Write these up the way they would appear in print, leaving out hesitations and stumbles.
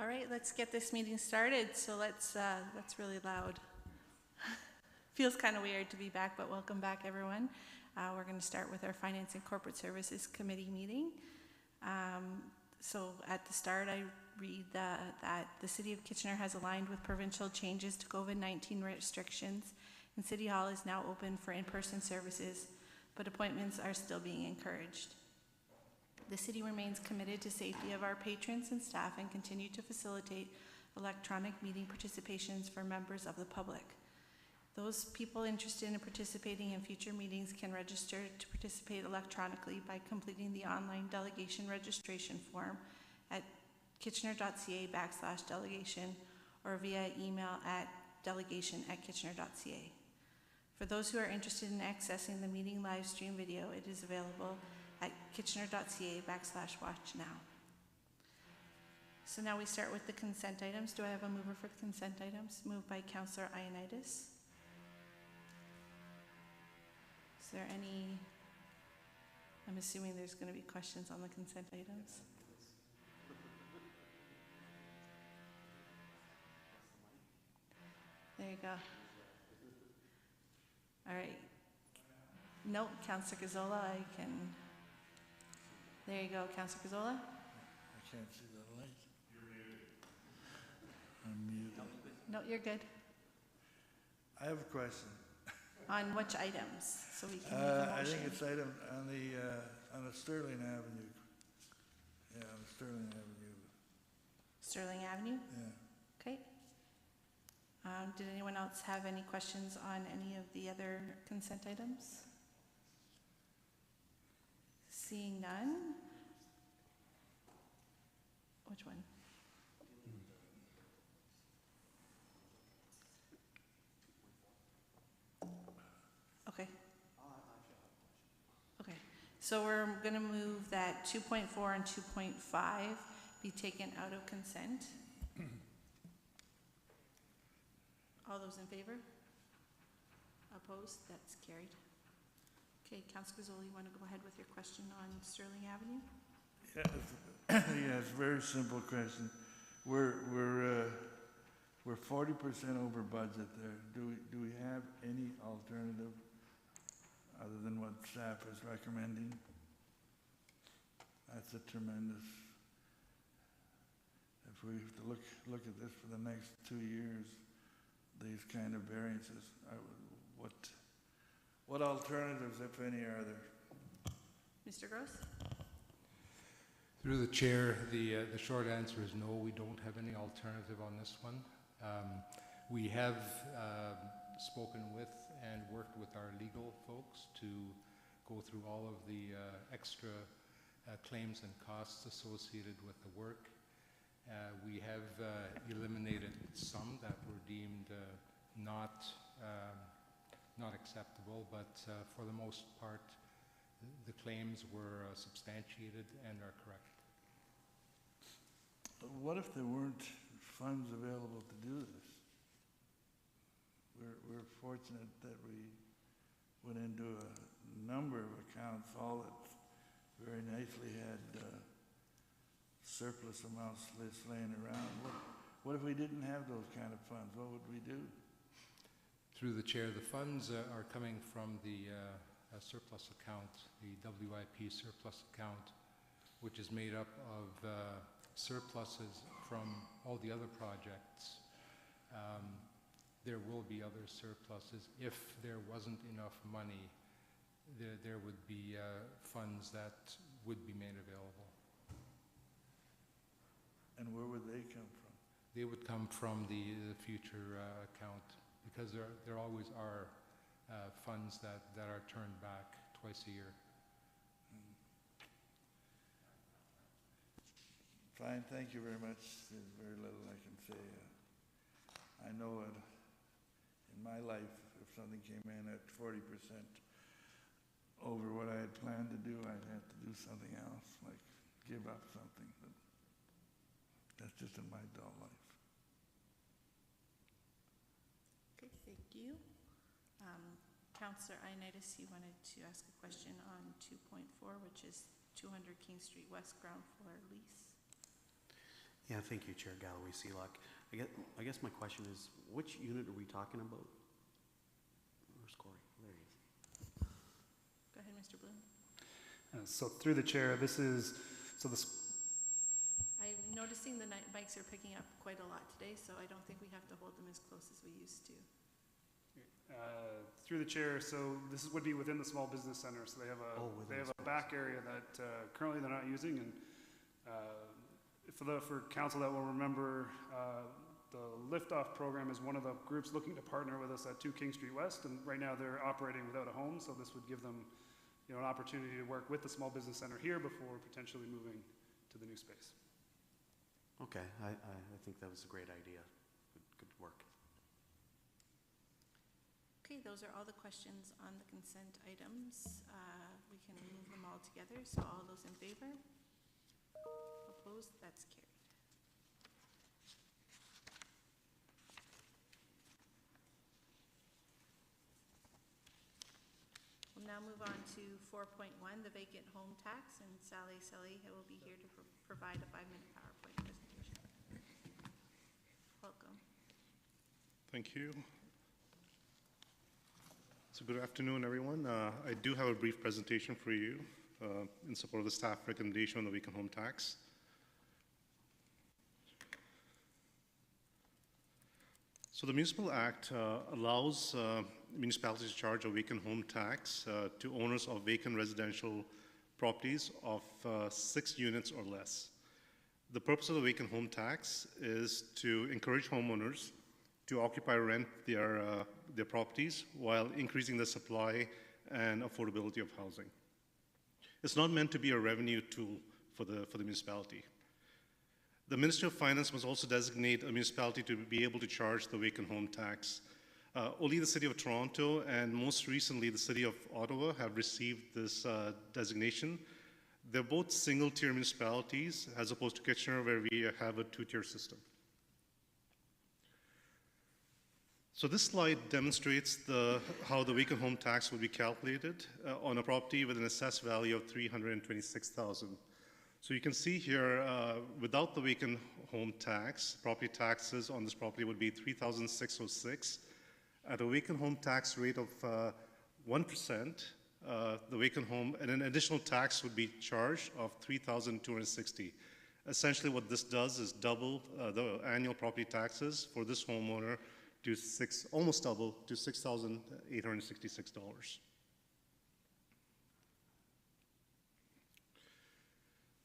All right, let's get this meeting started. So that's really loud. Feels kind of weird to be back, but welcome back, everyone. We're going to start with our Finance and Corporate Services Committee meeting. So at the start, I read that the City of Kitchener has aligned with provincial changes to COVID-19 restrictions, and City Hall is now open for in-person services, but appointments are still being encouraged. The City remains committed to safety of our patrons and staff and continue to facilitate electronic meeting participations for members of the public. Those people interested in participating in future meetings can register to participate electronically by completing the online delegation registration form at kitchener.ca/delegation or via email at delegation@kitchener.ca. For those who are interested in accessing the meeting live stream video, it is available at kitchener.ca/watch now. So now we start with the consent items. Do I have a mover for the consent items? Moved by Councillor Ioannidis. Is there any, I'm assuming there's going to be questions on the consent items. There you go. All right. Nope, Councillor Gazzola, I can. There you go, Councillor Gazzola. I can't see the light. You're muted. I'm muted. No, you're good. I have a question. On which items? So we can make a motion. I think it's item on the Sterling Avenue. Yeah, on the Sterling Avenue. Sterling Avenue? Yeah. Okay. Did anyone else have any questions on any of the other consent items? Seeing none. Which one? Okay. Okay. So we're going to move that 2.4 and 2.5 be taken out of consent. All those in favor? Opposed? That's carried. Okay, Councillor Gazzola, you want to go ahead with your question on Sterling Avenue? Yeah, it's a very simple question. We're 40% over budget there. Do we have any alternative other than what staff is recommending? That's a tremendous. If we have to look at this for the next 2 years, these kind of variances, what alternatives, if any, are there? Mr. Gross? Through the chair, the short answer is no, we don't have any alternative on this one. We have spoken with and worked with our legal folks to go through all of the extra claims and costs associated with the work. We have eliminated some that were deemed not acceptable, but for the most part, the claims were substantiated and are correct. What if there weren't funds available to do this? We're fortunate that we went into a number of accounts, all that very nicely had surplus amounts laying around. What if we didn't have those kind of funds? What would we do? Through the chair, the funds are coming from the surplus account, the WIP surplus account, which is made up of surpluses from all the other projects. There will be other surpluses. If there wasn't enough money, there would be funds that would be made available. And where would they come from? They would come from the future account, because there always are funds that are turned back twice a year. Fine, thank you very much. There's very little I can say. I know it. In my life, if something came in at 40% over what I had planned to do, I'd have to do something else, like give up something. But that's just in my dull life. Okay, thank you. Councillor Ioannidis, you wanted to ask a question on 2.4, which is 200 King Street West ground floor lease. Yeah, thank you, Chair Galloway Seelock. I guess my question is, which unit are we talking about? Where's Corey? There he is. Go ahead, Mr. Bloom. So through the chair, this is, so this, I'm noticing the mics are picking up quite a lot today, so I don't think we have to hold them as close as we used to. through the chair, so this would be within the small business center. So they have a back area that currently they're not using, and for council that will remember, the Liftoff program is one of the groups looking to partner with us at 2 King Street West, and right now they're operating without a home, so this would give them, an opportunity to work with the small business center here before potentially moving to the new space. Okay, I think that was a great idea. Good work. Okay, those are all the questions on the consent items. We can move them all together, so all those in favor? Opposed? That's carried. We'll now move on to 4.1, the vacant home tax, and Sally will be here to provide a 5-minute PowerPoint presentation. Welcome. Thank you. So good afternoon, everyone. I do have a brief presentation for you in support of the staff recommendation on the vacant home tax. So the Municipal Act allows municipalities to charge a vacant home tax to owners of vacant residential properties of 6 units or less. The purpose of the vacant home tax is to encourage homeowners to occupy or rent their properties while increasing the supply and affordability of housing. It's not meant to be a revenue tool for the municipality. The Ministry of Finance must also designate a municipality to be able to charge the vacant home tax. Only the City of Toronto and most recently the City of Ottawa have received this designation. They're both single-tier municipalities as opposed to Kitchener, where we have a 2-tier system. So this slide demonstrates how the vacant home tax will be calculated on a property with an assessed value of $326,000. So you can see here, without the vacant home tax, property taxes on this property would be $3,606. At a vacant home tax rate of 1%, the vacant home, and an additional tax would be charged of $3,260. Essentially what this does is double the annual property taxes for this homeowner to almost double to $6,866.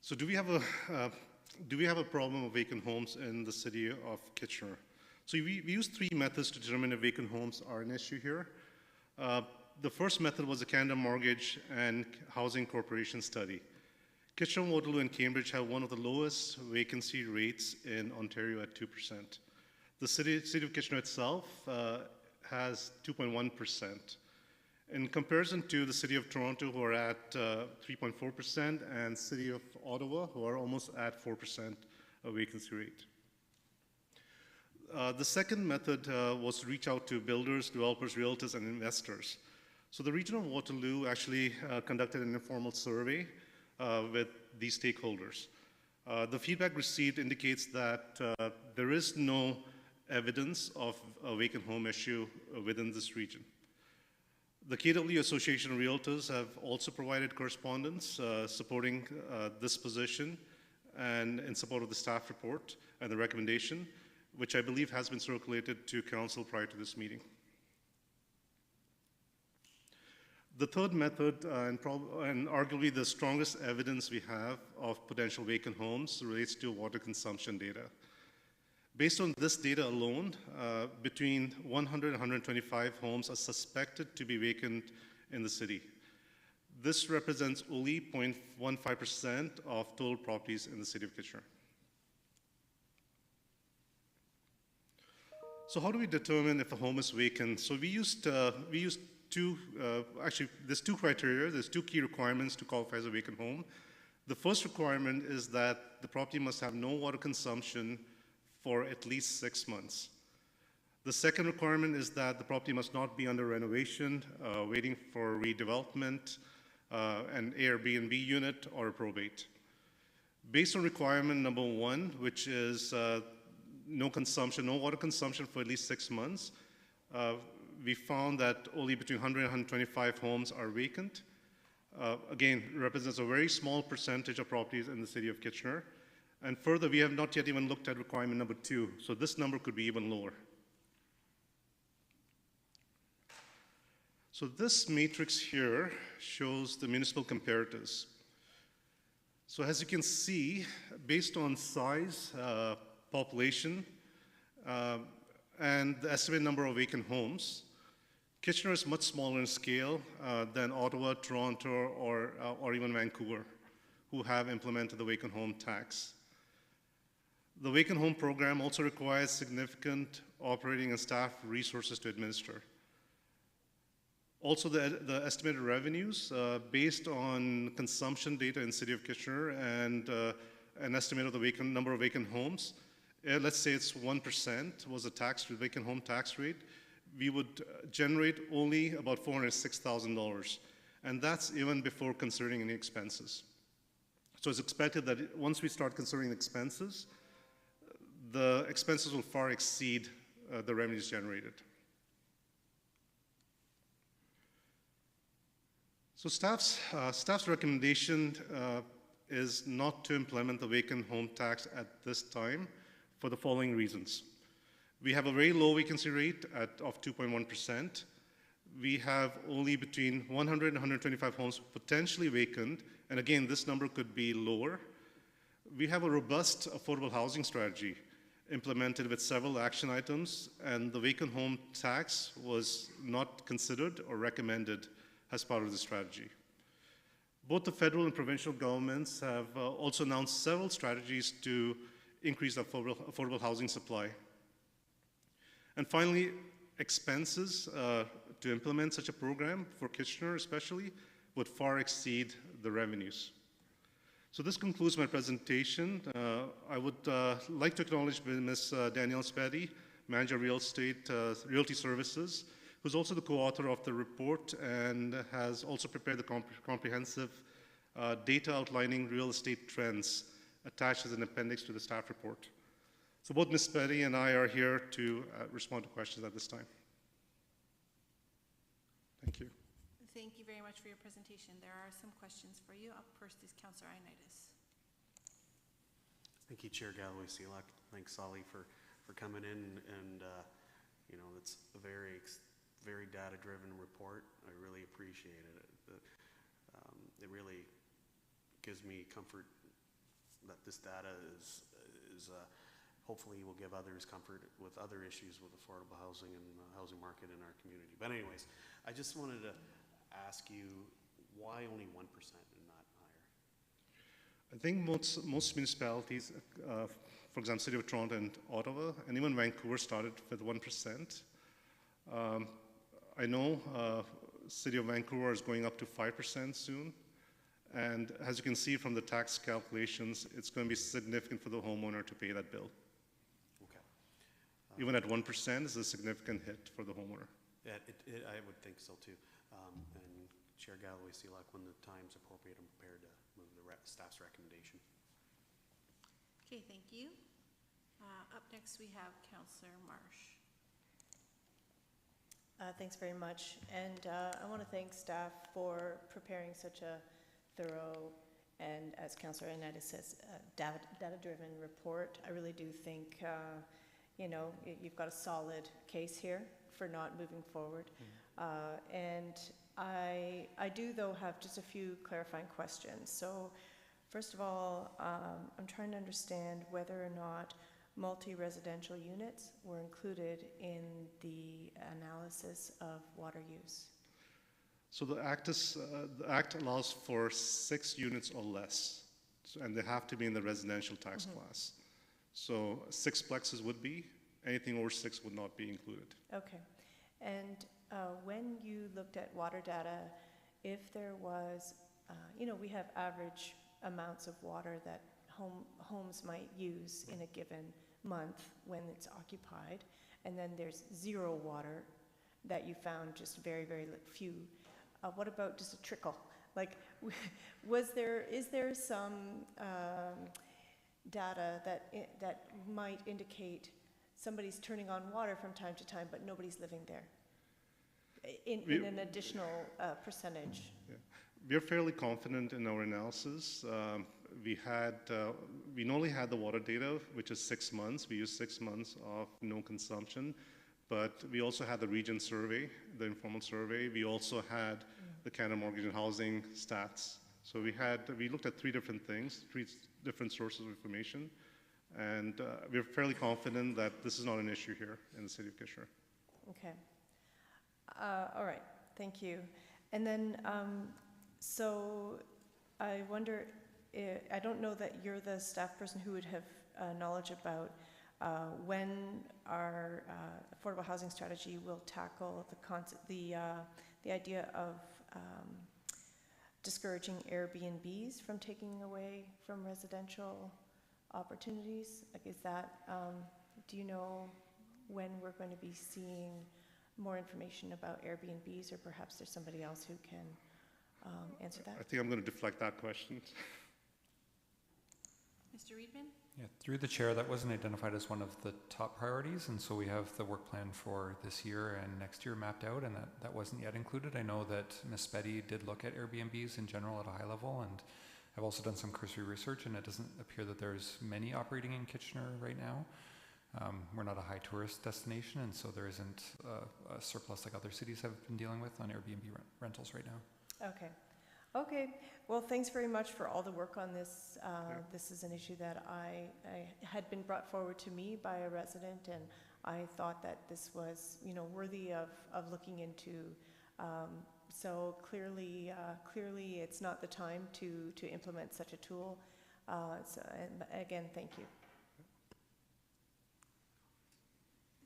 So do we have a problem of vacant homes in the city of Kitchener? So we use 3 methods to determine if vacant homes are an issue here. The first method was the Canada Mortgage and Housing Corporation study. Kitchener, Waterloo, and Cambridge have one of the lowest vacancy rates in Ontario at 2%. The city of Kitchener itself has 2.1%. In comparison to the City of Toronto, who are at 3.4%, and City of Ottawa, who are almost at 4% of vacancy rate. The second method was to reach out to builders, developers, realtors, and investors. So the region of Waterloo actually conducted an informal survey with these stakeholders. The feedback received indicates that there is no evidence of a vacant home issue within this region. The KW Association of Realtors have also provided correspondence supporting this position and in support of the staff report and the recommendation, which I believe has been circulated to Council prior to this meeting. The third method, and arguably the strongest evidence we have of potential vacant homes, relates to water consumption data. Based on this data alone, between 100 and 125 homes are suspected to be vacant in the city. This represents only 0.15% of total properties in the city of Kitchener. So how do we determine if a home is vacant? So we used there's 2 criteria. There's 2 key requirements to qualify as a vacant home. The first requirement is that the property must have no water consumption for at least 6 months. The second requirement is that the property must not be under renovation, waiting for redevelopment, an Airbnb unit, or a probate. Based on requirement number 1, which is no water consumption for at least 6 months, we found that only between 100 and 125 homes are vacant. Again, represents a very small percentage of properties in the city of Kitchener. And further, we have not yet even looked at requirement number 2, so this number could be even lower. So this matrix here shows the municipal comparators. So as you can see, based on size, population, and the estimated number of vacant homes, Kitchener is much smaller in scale than Ottawa, Toronto, or even Vancouver, who have implemented the vacant home tax. The vacant home program also requires significant operating and staff resources to administer. Also, the estimated revenues based on consumption data in the city of Kitchener and an estimate of the number of vacant homes, let's say it's 1% was the vacant home tax rate, we would generate only about $406,000. And that's even before considering any expenses. So it's expected that once we start considering expenses, the expenses will far exceed the revenues generated. So staff's recommendation is not to implement the vacant home tax at this time for the following reasons. We have a very low vacancy rate of 2.1%. We have only between 100 and 125 homes potentially vacant, and again, this number could be lower. We have a robust affordable housing strategy implemented with several action items, and the vacant home tax was not considered or recommended as part of the strategy. Both the federal and provincial governments have also announced several strategies to increase the affordable housing supply. And finally, expenses to implement such a program for Kitchener especially would far exceed the revenues. So this concludes my presentation. I would like to acknowledge Ms. Danielle Spady, Manager of Realty Services, who's also the co-author of the report and has also prepared the comprehensive data outlining real estate trends attached as an appendix to the staff report. So both Ms. Spady and I are here to respond to questions at this time. Thank you. Thank you very much for your presentation. There are some questions for you. Up first is Councillor Initis. Thank you, Chair Galloway-Selak. Thanks, Solly, for coming in, and you know, it's a very data-driven report. I really appreciated it. It really gives me comfort that this data is hopefully will give others comfort with other issues with affordable housing and the housing market in our community. But anyways, I just wanted to ask you, why only 1% and not higher? I think most municipalities, for example, City of Toronto and Ottawa, and even Vancouver started with 1%. I know City of Vancouver is going up to 5% soon. And as you can see from the tax calculations, it's going to be significant for the homeowner to pay that bill. Okay. Even at 1% is a significant hit for the homeowner. Yeah, I would think so too. And Chair Galloway-Selak, when the time's appropriate, I'm prepared to move the staff's recommendation. Okay, thank you. Up next, we have Councillor Marsh. Thanks very much. And I want to thank staff for preparing such a thorough and, as Councillor Initis says, data-driven report. I really do think, you know, you've got a solid case here for not moving forward. And I do, though, have just a few clarifying questions. So, first of all, I'm trying to understand whether or not multi-residential units were included in the analysis of water use. So the Act allows for 6 units or less, and they have to be in the residential tax class. So 6 plexes would be, anything over 6 would not be included. Okay. And when you looked at water data, if there was, you know, we have average amounts of water that homes might use in a given month when it's occupied, and then there's zero water that you found, just very, very few. What about just a trickle? Like, is there some data that might indicate somebody's turning on water from time to time, but nobody's living there in an additional percentage? Yeah. We're fairly confident in our analysis. We not only had the water data, which is 6 months. We used 6 months of no consumption, but we also had the region survey, the informal survey. We also had the Canada Mortgage and Housing stats. So we looked at 3 different things, 3 different sources of information, and we're fairly confident that this is not an issue here in the city of Kitchener. Okay. All right. Thank you. And then, so I wonder, I don't know that you're the staff person who would have knowledge about when our affordable housing strategy will tackle the idea of discouraging Airbnbs from taking away from residential opportunities. Like, is that, do you know when we're going to be seeing more information about Airbnbs, or perhaps there's somebody else who can answer that? I think I'm going to deflect that question. Mr. Reedman? Yeah, through the chair, that wasn't identified as one of the top priorities, and so we have the work plan for this year and next year mapped out, and that wasn't yet included. I know that Ms. Betty did look at Airbnbs in general at a high level, and I've also done some cursory research, and it doesn't appear that there's many operating in Kitchener right now. We're not a high tourist destination, and so there isn't a surplus like other cities have been dealing with on Airbnb rentals right now. Okay. Okay. Well, thanks very much for all the work on this. This is an issue that I had been brought forward to me by a resident, and I thought that this was, worthy of looking into. So clearly, it's not the time to implement such a tool. And again, thank you.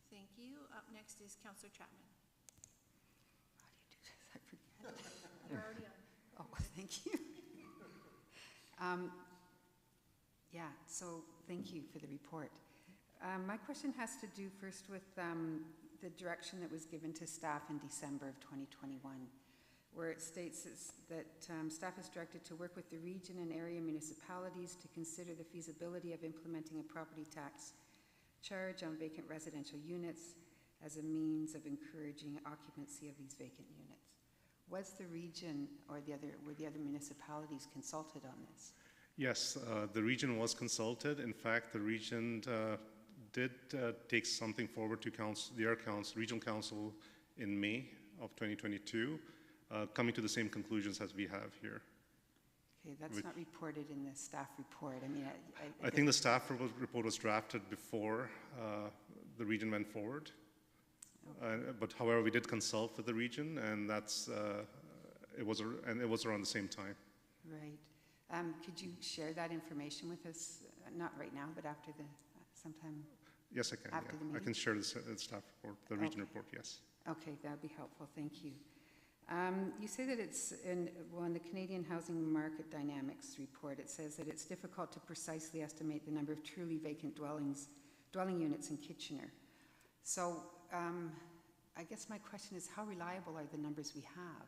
Thank you. Up next is Councillor Chapman. How do you do this? I forget. You're already on. Oh, thank you. Yeah, so thank you for the report. My question has to do first with the direction that was given to staff in December of 2021, where it states that staff is directed to work with the region and area municipalities to consider the feasibility of implementing a property tax charge on vacant residential units as a means of encouraging occupancy of these vacant units. Was the region or were the other municipalities consulted on this? Yes, the region was consulted. In fact, the region did take something forward to their regional council in May of 2022, coming to the same conclusions as we have here. Okay, that's not reported in the staff report. I mean, I think the staff report was drafted before the region went forward. Okay. But however, we did consult with the region, and it was around the same time. Right. Could you share that information with us? Not right now, but after sometime. Yes, I can. After the meeting? I can share the staff report, the region report. Yes. Okay, that would be helpful. Thank you. You say that it's in the Canadian Housing Market Dynamics report. It says that it's difficult to precisely estimate the number of truly vacant dwelling units in Kitchener. So I guess my question is, how reliable are the numbers we have?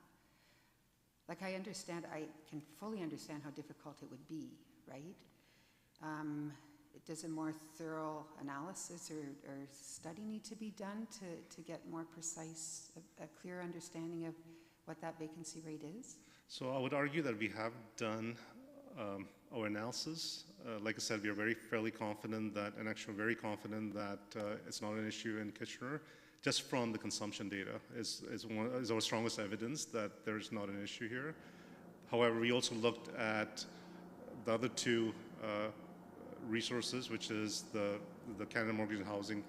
Like, I can fully understand how difficult it would be, right? Does a more thorough analysis or study need to be done to get more precise, a clear understanding of what that vacancy rate is? So I would argue that we have done our analysis. Like I said, we are fairly confident that, and actually very confident that it's not an issue in Kitchener. Just from the consumption data is our strongest evidence that there's not an issue here. However, we also looked at the other 2 resources, which is the Canada Mortgage and Housing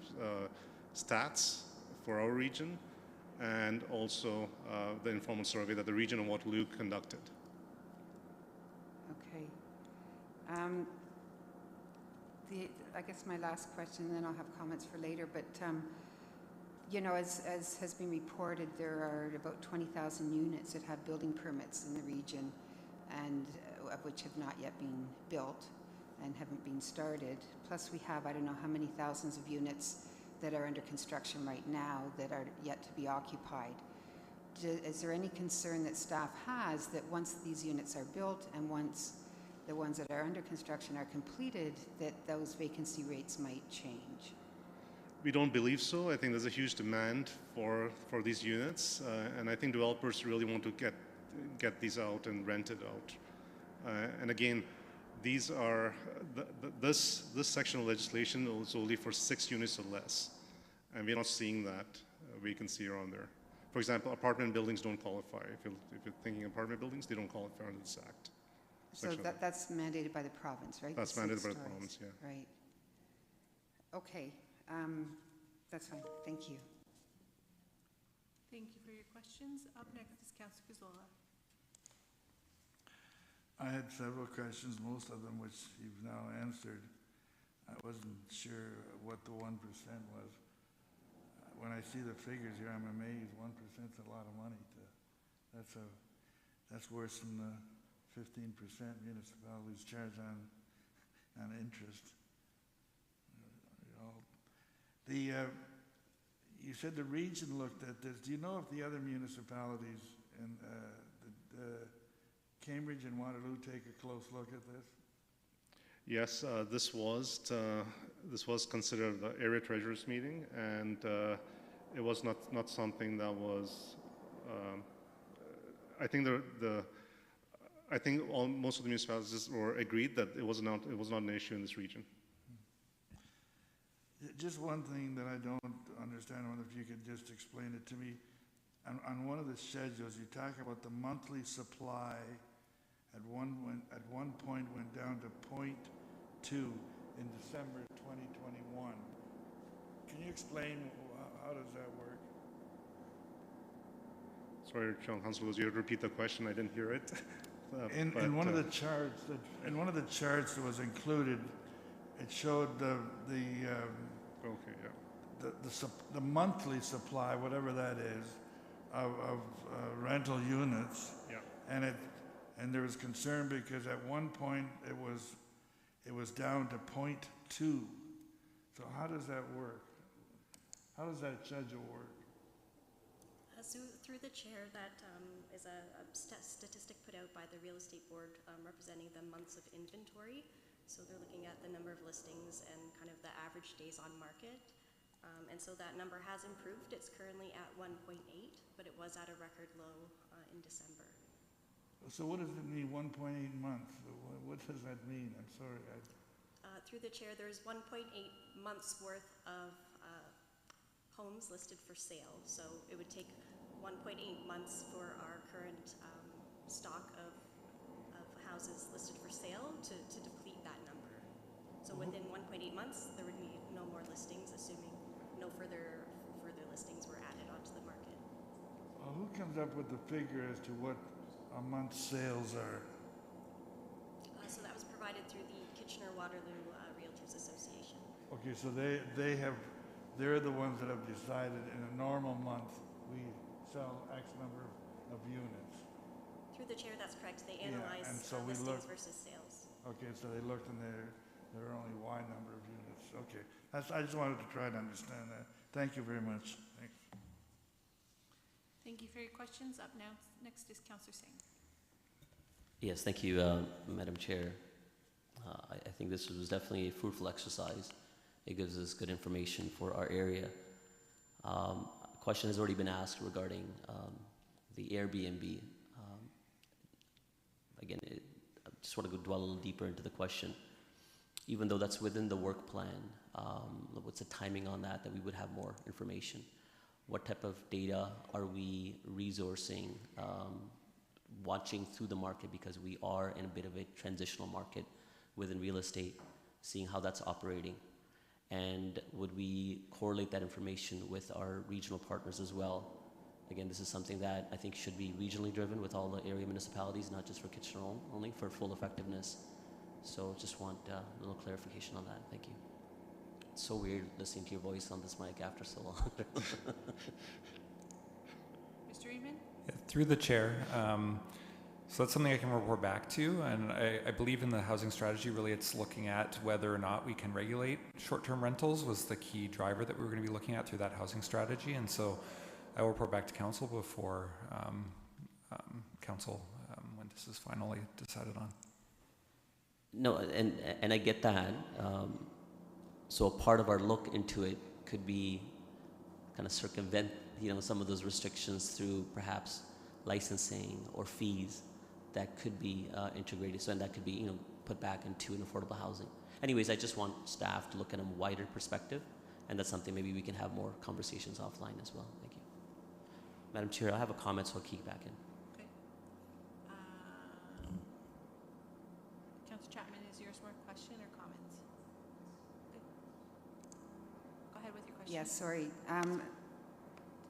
stats for our region, and also the informal survey that the region of Waterloo conducted. Okay. I guess my last question, and then I'll have comments for later, but as has been reported, there are about 20,000 units that have building permits in the region, and of which have not yet been built and haven't been started. Plus we have, I don't know how many thousands of units that are under construction right now that are yet to be occupied. is there any concern that staff has that once these units are built and once the ones that are under construction are completed, that those vacancy rates might change? We don't believe so. I think there's a huge demand for these units, and I think developers really want to get these out and rent it out. And again, these are this section of legislation is only for 6 units or less, and we're not seeing that vacancy around there. For example, apartment buildings don't qualify. If you're thinking apartment buildings, they don't qualify under this act. So that's mandated by the province, right? That's The mandated 6 by the stories. province, yeah. Right. Okay, that's fine. Thank you. Thank you for your questions. Up next is Councillor Gazzola. I had several questions, most of them which you've now answered. I wasn't sure what the 1% was. When I see the figures here, I'm amazed. 1% is a lot of money. That's worse than the 15% municipalities charge on interest. You said the region looked at this. Do you know if the other municipalities in Cambridge and Waterloo take a close look at this? Yes, this was considered the area treasurers meeting, and it was not something that was. I think most of the municipalities were agreed that it was not an issue in this region. Just one thing that I don't understand. I wonder if you could just explain it to me. On one of the schedules, you talk about the monthly supply. At one point went down to 0.2 in December 2021. Can you explain how does that work? Sorry, Councillor, you have to repeat the question. I didn't hear it. In one of the charts that was included, it showed the monthly supply, whatever that is, of rental units. Yeah. And there was concern because at one point it was down to 0.2. So how does that work? How does that schedule work? So through the chair, that is a statistic put out by the Real Estate Board representing the months of inventory. So they're looking at the number of listings and kind of the average days on market. And so that number has improved. It's currently at 1.8, but it was at a record low in December. So what does it mean, 1.8 months? What does that mean? I'm sorry. Through the chair, there's 1.8 months worth of homes listed for sale. So it would take 1.8 months for our current stock of houses listed for sale to deplete that number. So within 1.8 months, there would be no more listings, assuming no further listings were added onto the market. Who comes up with the figure as to what a month's sales are? So that was provided through the Kitchener-Waterloo Realtors Association. Okay, so they're the ones that have decided in a normal month we sell X number of units. Through the chair, that's correct. They analyze listings versus sales. Okay, so they looked and there are only Y number of units. Okay, I just wanted to try to understand that. Thank you very much. Thanks. Thank you for your questions. Up now, next is Councillor Singh. Yes, thank you, Madam Chair. I think this was definitely a fruitful exercise. It gives us good information for our area. A question has already been asked regarding the Airbnb. Again, I just want to dwell a little deeper into the question. Even though that's within the work plan, what's the timing on that we would have more information? What type of data are we resourcing, watching through the market, because we are in a bit of a transitional market within real estate, seeing how that's operating? And would we correlate that information with our regional partners as well? Again, this is something that I think should be regionally driven with all the area municipalities, not just for Kitchener only, for full effectiveness. So just want a little clarification on that. Thank you. It's so weird listening to your voice on this mic after so long. Mr. Eamon? Yeah, through the chair. So that's something I can report back to, and I believe in the housing strategy, really it's looking at whether or not we can regulate short-term rentals was the key driver that we were going to be looking at through that housing strategy. And so I will report back to council before council when this is finally decided on. No, and I get that. So a part of our look into it could be kind of circumvent, some of those restrictions through perhaps licensing or fees that could be integrated. So, and that could be, put back into an affordable housing. Anyways, I just want staff to look at a wider perspective, and that's something maybe we can have more conversations offline as well. Thank you. Madam Chair, I have a comment, so I'll kick back in. Okay. Councillor Chapman, is yours more question or comments? Okay. Go ahead with your question. Yes, sorry.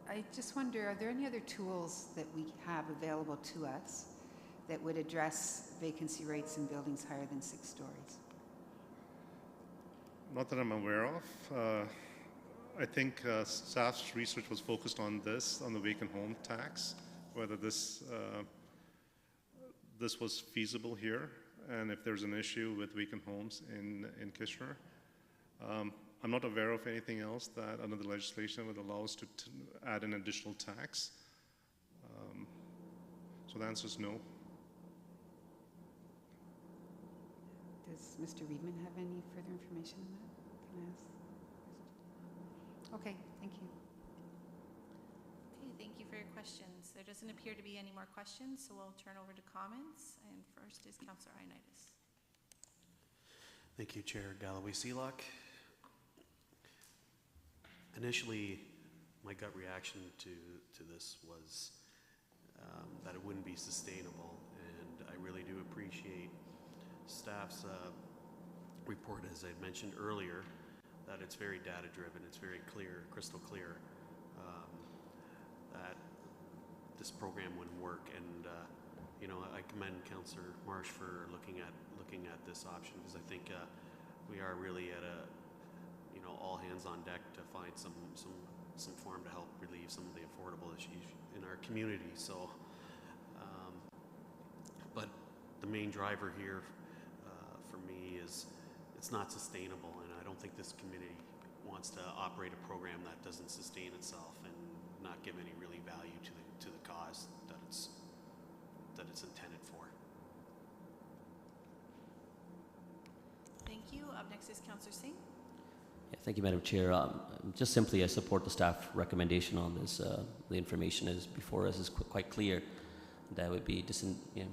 I just wonder, are there any other tools that we have available to us that would address vacancy rates in buildings higher than 6 stories? Not that I'm aware of. I think staff's research was focused on this, on the vacant home tax, whether this was feasible here, and if there's an issue with vacant homes in Kitchener. I'm not aware of anything else that under the legislation would allow us to add an additional tax. So the answer is no. Does Mr. Reedman have any further information on that? Can I ask? Okay, thank you. Okay, thank you for your questions. There doesn't appear to be any more questions, so we'll turn over to comments. And first is Councillor Ioannidis. Thank you, Chair Galloway-Seelock. Initially, my gut reaction to this was that it wouldn't be sustainable, and I really do appreciate staff's report, as I mentioned earlier, that it's very data-driven, it's very clear, crystal clear, that this program wouldn't work. And I commend Councillor Marsh for looking at this option, because I think we are really at a all hands on deck to find some form to help relieve some of the affordable issues in our community. So, but the main driver here for me is it's not sustainable, and I don't think this community wants to operate a program that doesn't sustain itself and not give any really value to the cause that it's intended for. Thank you. Up next is Councillor Singh. Yeah, thank you, Madam Chair. Just simply, I support the staff recommendation on this. The information is before us is quite clear. That would be a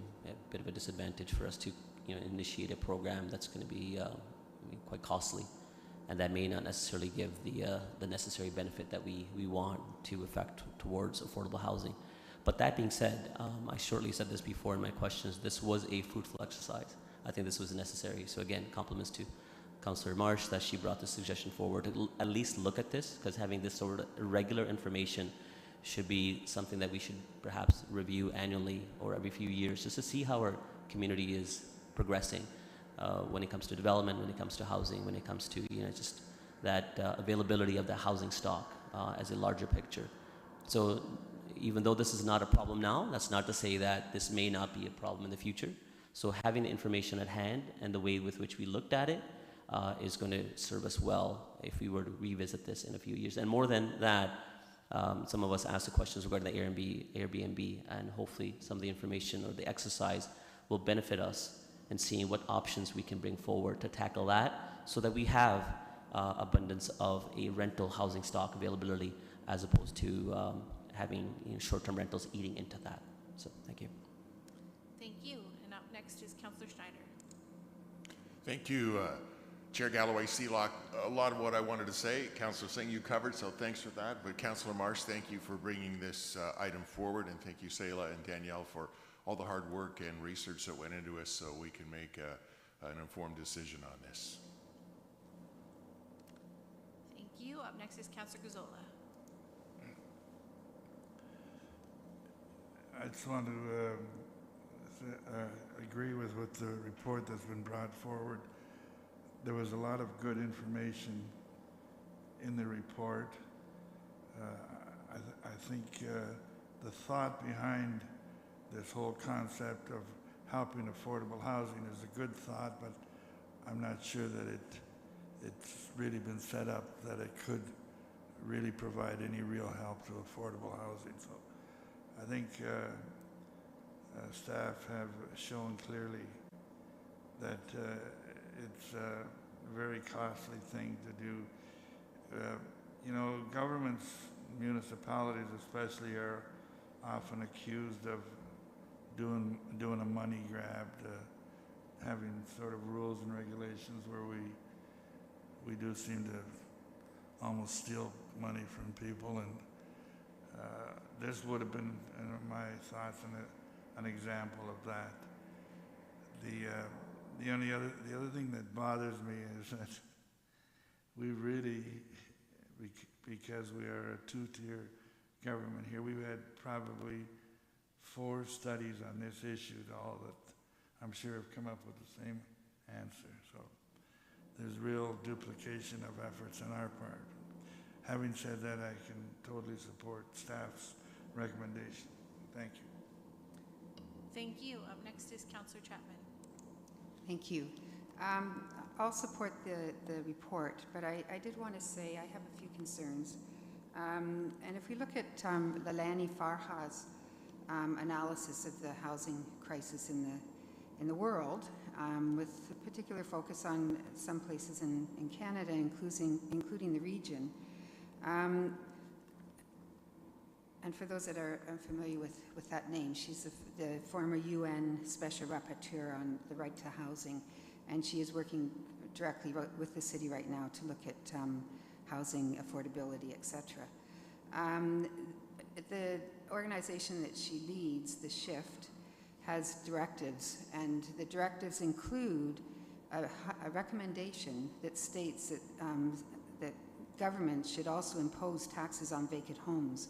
bit of a disadvantage for us to initiate a program that's going to be quite costly, and that may not necessarily give the necessary benefit that we want to effect towards affordable housing. But that being said, I shortly said this before in my questions, this was a fruitful exercise. I think this was necessary. So again, compliments to Councillor Marsh that she brought this suggestion forward to at least look at this, because having this sort of regular information should be something that we should perhaps review annually or every few years, just to see how our community is progressing when it comes to development, when it comes to housing, when it comes to just that availability of the housing stock as a larger picture. So even though this is not a problem now, that's not to say that this may not be a problem in the future. So having the information at hand and the way with which we looked at it is going to serve us well if we were to revisit this in a few years. And more than that, some of us asked the questions regarding the Airbnb, and hopefully some of the information or the exercise will benefit us in seeing what options we can bring forward to tackle that, so that we have abundance of a rental housing stock availability, as opposed to having short-term rentals eating into that. So thank you. Thank you. And up next is Councillor Schneider. Thank you, Chair Galloway-Seelock. A lot of what I wanted to say, Councillor Singh, you covered, so thanks for that. But Councillor Marsh, thank you for bringing this item forward, and thank you, Selah and Danielle, for all the hard work and research that went into us so we can make an informed decision on this. Thank you. Up next is Councillor Guzzola. I just want to agree with what the report that's been brought forward. There was a lot of good information in the report. I think the thought behind this whole concept of helping affordable housing is a good thought, but I'm not sure that it's really been set up that it could really provide any real help to affordable housing. So I think staff have shown clearly that it's a very costly thing to do. You know, governments, municipalities especially, are often accused of doing a money grab, having sort of rules and regulations where we do seem to almost steal money from people, and this would have been, in my thoughts, an example of that. The other thing that bothers me is that we really, because we are a two-tier government here, we've had probably 4 studies on this issue, all that I'm sure have come up with the same answer. So there's real duplication of efforts on our part. Having said that, I can totally support staff's recommendation. Thank you. Thank you. Up next is Councillor Chapman. Thank you. I'll support the report, but I did want to say I have a few concerns. And if we look at Lalani Farha's analysis of the housing crisis in the world, with a particular focus on some places in Canada, including the region. And for those that are unfamiliar with that name, she's the former UN Special Rapporteur on the right to housing, and she is working directly with the city right now to look at housing affordability, etc. The organization that she leads, The Shift, has directives, and the directives include a recommendation that states that governments should also impose taxes on vacant homes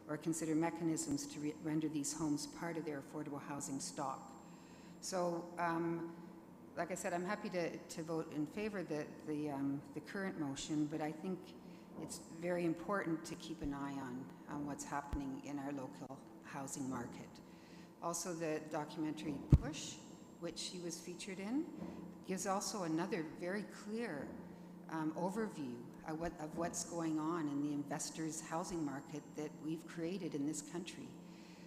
or consider mechanisms to render these homes part of their affordable housing stock. So, like I said, I'm happy to vote in favor of the current motion, but I think it's very important to keep an eye on what's happening in our local housing market. Also, the documentary Push, which she was featured in, gives also another very clear overview of what's going on in the investors' housing market that we've created in this country.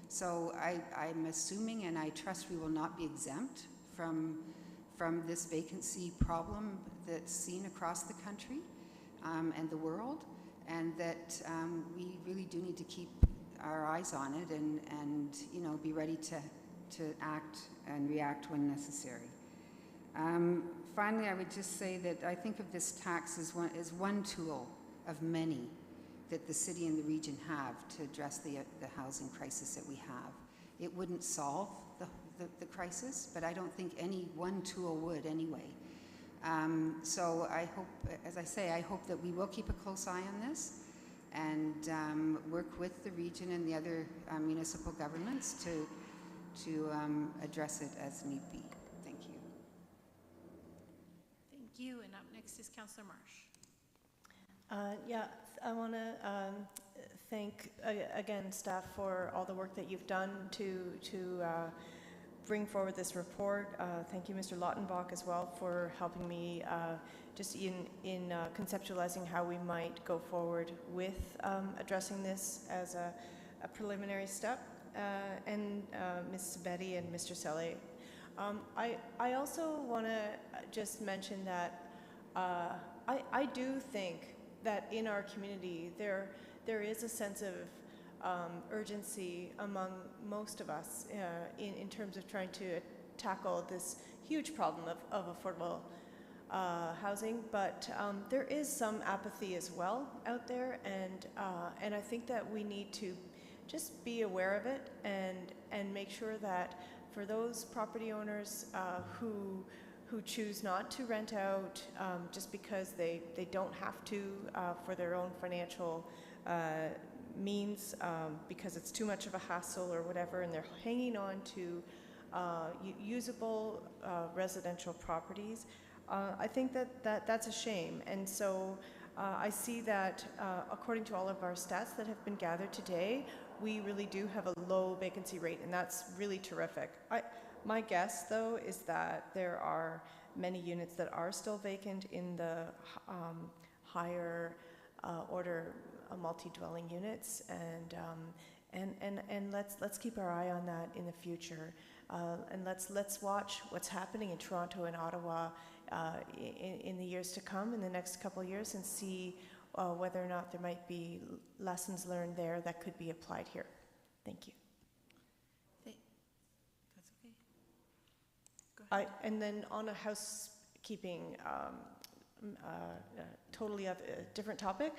So I'm assuming, and I trust we will not be exempt from this vacancy problem that's seen across the country and the world, and that we really do need to keep our eyes on it and you know, be ready to act and react when necessary. Finally, I would just say that I think of this tax as one tool of many that the city and the region have to address the housing crisis that we have. It wouldn't solve the crisis, but I don't think any one tool would anyway. So I hope, as I say, I hope that we will keep a close eye on this and work with the region and the other municipal governments to address it as need be. Thank you. Thank you. And up next is Councilor Marsh. Yeah, I want to thank again staff for all the work that you've done to bring forward this report. Thank you, Mr. Lautenbach, as well, for helping me just in conceptualizing how we might go forward with addressing this as a preliminary step. And Ms. Betty and Mr. Selle. I also want to just mention that I do think that in our community there is a sense of urgency among most of us in terms of trying to tackle this huge problem of affordable housing, but there is some apathy as well out there, and I think that we need to just be aware of it and make sure that for those property owners who choose not to rent out just because they don't have to for their own financial means, because it's too much of a hassle or whatever, and they're hanging on to usable residential properties, I think that's a shame. And so I see that according to all of our stats that have been gathered today, we really do have a low vacancy rate, and that's really terrific. My guess, though, is that there are many units that are still vacant in the higher order multi-dwelling units, and let's keep our eye on that in the future, and let's watch what's happening in Toronto and Ottawa in the years to come, in the next couple of years, and see whether or not there might be lessons learned there that could be applied here. Thank you. That's okay. Go ahead. And then on a housekeeping, totally different topic,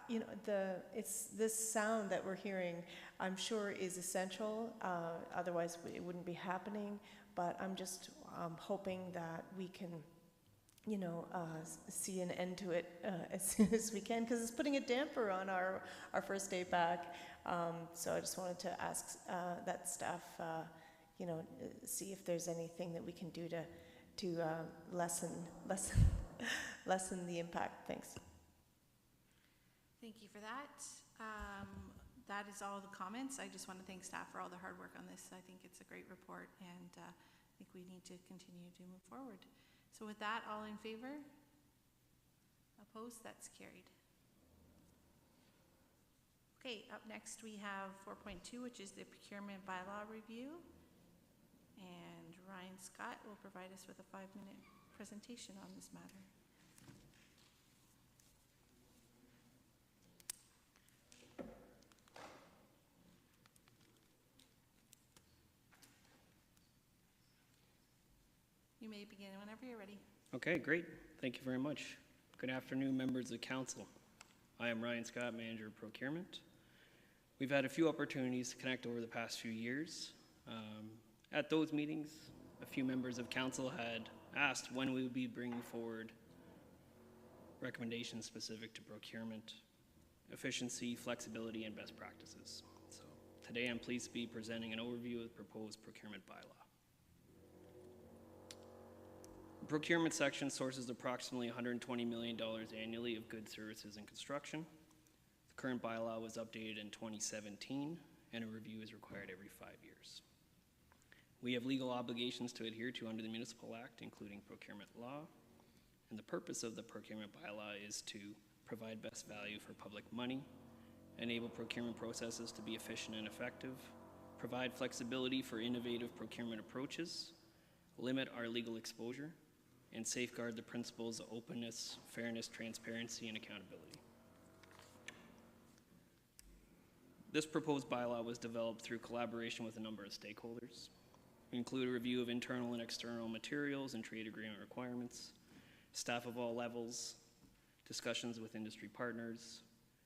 you know, this sound that we're hearing, I'm sure is essential. Otherwise, it wouldn't be happening. But I'm just hoping that we can, you know, see an end to it as soon as we can, because it's putting a damper on our first day back. So I just wanted to ask that staff, you know, see if there's anything that we can do to lessen the impact. Thanks. Thank you for that. That is all the comments. I just want to thank staff for all the hard work on this. I think it's a great report, and I think we need to continue to move forward. So with that, all in favor? Opposed? That's carried. Okay, up next we have 4.2, which is the Procurement Bylaw Review. And Ryan Scott will provide us with a 5-minute presentation on this matter. You may begin whenever you're ready. Okay, great. Thank you very much. Good afternoon, members of council. I am Ryan Scott, Manager of Procurement. We've had a few opportunities to connect over the past few years. At those meetings, a few members of council had asked when we would be bringing forward recommendations specific to procurement, efficiency, flexibility, and best practices. So today I'm pleased to be presenting an overview of the proposed procurement bylaw. The procurement section sources approximately $120 million annually of goods, services, and construction. The current bylaw was updated in 2017, and a review is required every 5 years. We have legal obligations to adhere to under the Municipal Act, including procurement law, and the purpose of the procurement bylaw is to provide best value for public money, enable procurement processes to be efficient and effective, provide flexibility for innovative procurement approaches, limit our legal exposure, and safeguard the principles of openness, fairness, transparency, and accountability. This proposed bylaw was developed through collaboration with a number of stakeholders. We include a review of internal and external materials and trade agreement requirements, staff of all levels, discussions with industry partners,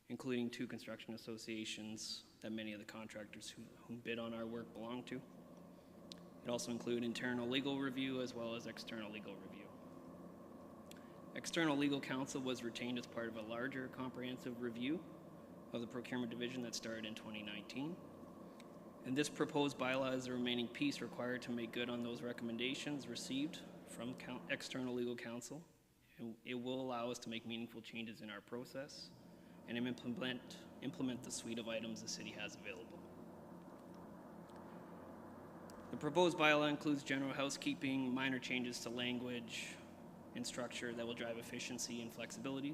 including 2 construction associations that many of the contractors who bid on our work belong to. It also includes internal legal review as well as external legal review. External legal counsel was retained as part of a larger comprehensive review of the procurement division that started in 2019. And this proposed bylaw is the remaining piece required to make good on those recommendations received from external legal counsel. And it will allow us to make meaningful changes in our process and implement the suite of items the city has available. The proposed bylaw includes general housekeeping, minor changes to language and structure that will drive efficiency and flexibility.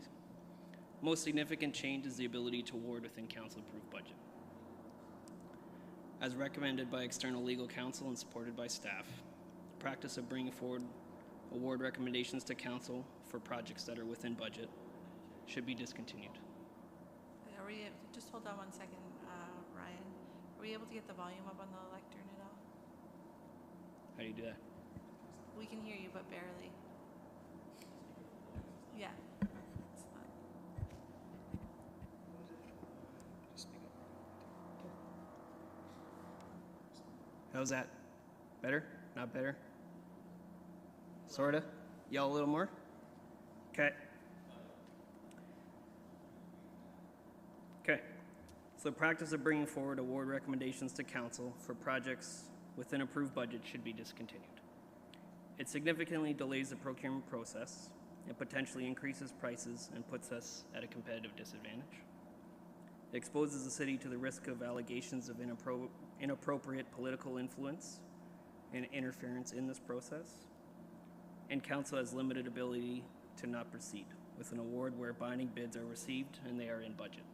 Most significant change is the ability to award within council-approved budget. As recommended by external legal counsel and supported by staff, the practice of bringing forward award recommendations to council for projects that are within budget should be discontinued. Are we, just hold on 1 second, Ryan. Are we able to get the volume up on the lectern at all? How do you do that? We can hear you, but barely. Yeah. It's fine. How's that? Better? Not better? Sorta? Yell a little more? Okay. Okay. So the practice of bringing forward award recommendations to council for projects within approved budget should be discontinued. It significantly delays the procurement process and potentially increases prices and puts us at a competitive disadvantage. It exposes the city to the risk of allegations of inappropriate political influence and interference in this process, and council has limited ability to not proceed with an award where binding bids are received and they are in budget.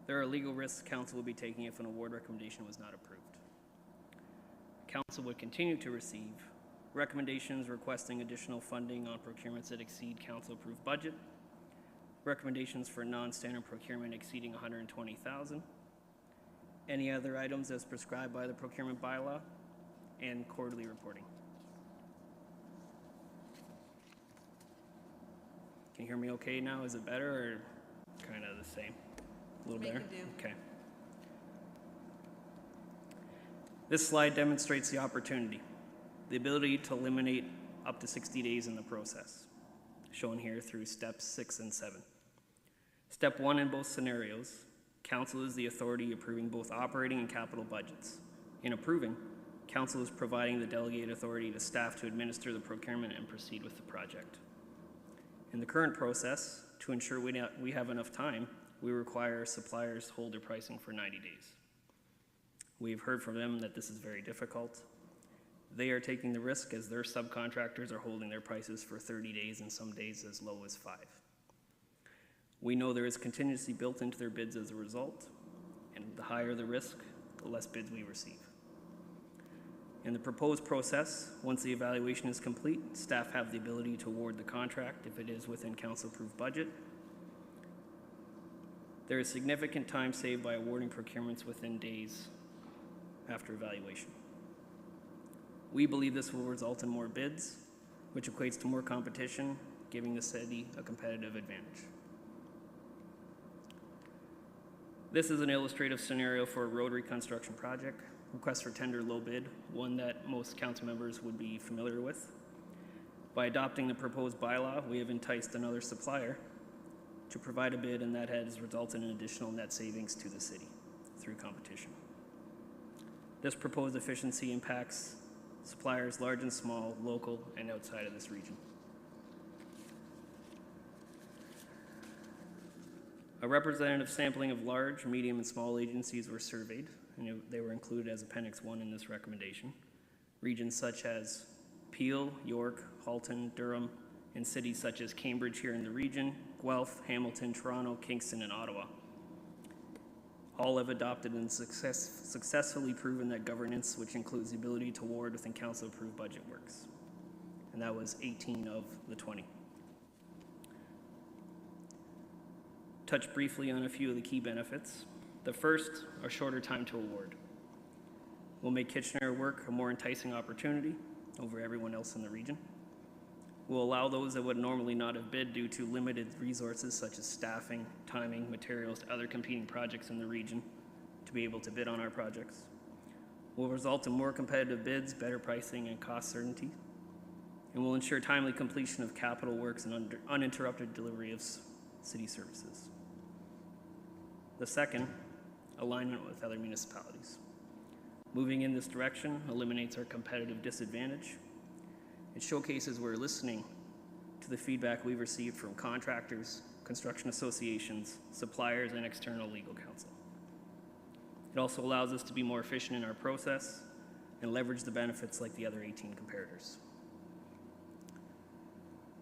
There are legal risks council will be taking if an award recommendation was not approved. Council would continue to receive recommendations requesting additional funding on procurements that exceed council-approved budget, recommendations for non-standard procurement exceeding $120,000, any other items as prescribed by the procurement bylaw, and quarterly reporting. Can you hear me okay now? Is it better or kind of the same? A little better? Okay. This slide demonstrates the opportunity, the ability to eliminate up to 60 days in the process, shown here through steps 6 and 7. Step 1 in both scenarios, council is the authority approving both operating and capital budgets. In approving, council is providing the delegated authority to staff to administer the procurement and proceed with the project. In the current process, to ensure we have enough time, we require suppliers hold their pricing for 90 days. We've heard from them that this is very difficult. They are taking the risk as their subcontractors are holding their prices for 30 days and some days as low as 5. We know there is contingency built into their bids as a result, and the higher the risk, the less bids we receive. In the proposed process, once the evaluation is complete, staff have the ability to award the contract if it is within council-approved budget. There is significant time saved by awarding procurements within days after evaluation. We believe this will result in more bids, which equates to more competition, giving the city a competitive advantage. This is an illustrative scenario for a road reconstruction project. Request for tender low bid, one that most council members would be familiar with. By adopting the proposed bylaw, we have enticed another supplier to provide a bid, and that has resulted in additional net savings to the city through competition. This proposed efficiency impacts suppliers large and small, local and outside of this region. A representative sampling of large, medium, and small agencies were surveyed, and they were included as Appendix 1 in this recommendation. Regions such as Peel, York, Halton, Durham, and cities such as Cambridge here in the region, Guelph, Hamilton, Toronto, Kingston, and Ottawa. All have adopted and successfully proven that governance, which includes the ability to award within council-approved budget, works. And that was 18 of the 20. Touch briefly on a few of the key benefits. The first are shorter time to award. Will make Kitchener work a more enticing opportunity over everyone else in the region. Will allow those that would normally not have bid due to limited resources such as staffing, timing, materials, to other competing projects in the region to be able to bid on our projects. Will result in more competitive bids, better pricing, and cost certainty. And will ensure timely completion of capital works and uninterrupted delivery of city services. The second, alignment with other municipalities. Moving in this direction eliminates our competitive disadvantage. It showcases we're listening to the feedback we've received from contractors, construction associations, suppliers, and external legal counsel. It also allows us to be more efficient in our process and leverage the benefits like the other 18 comparators.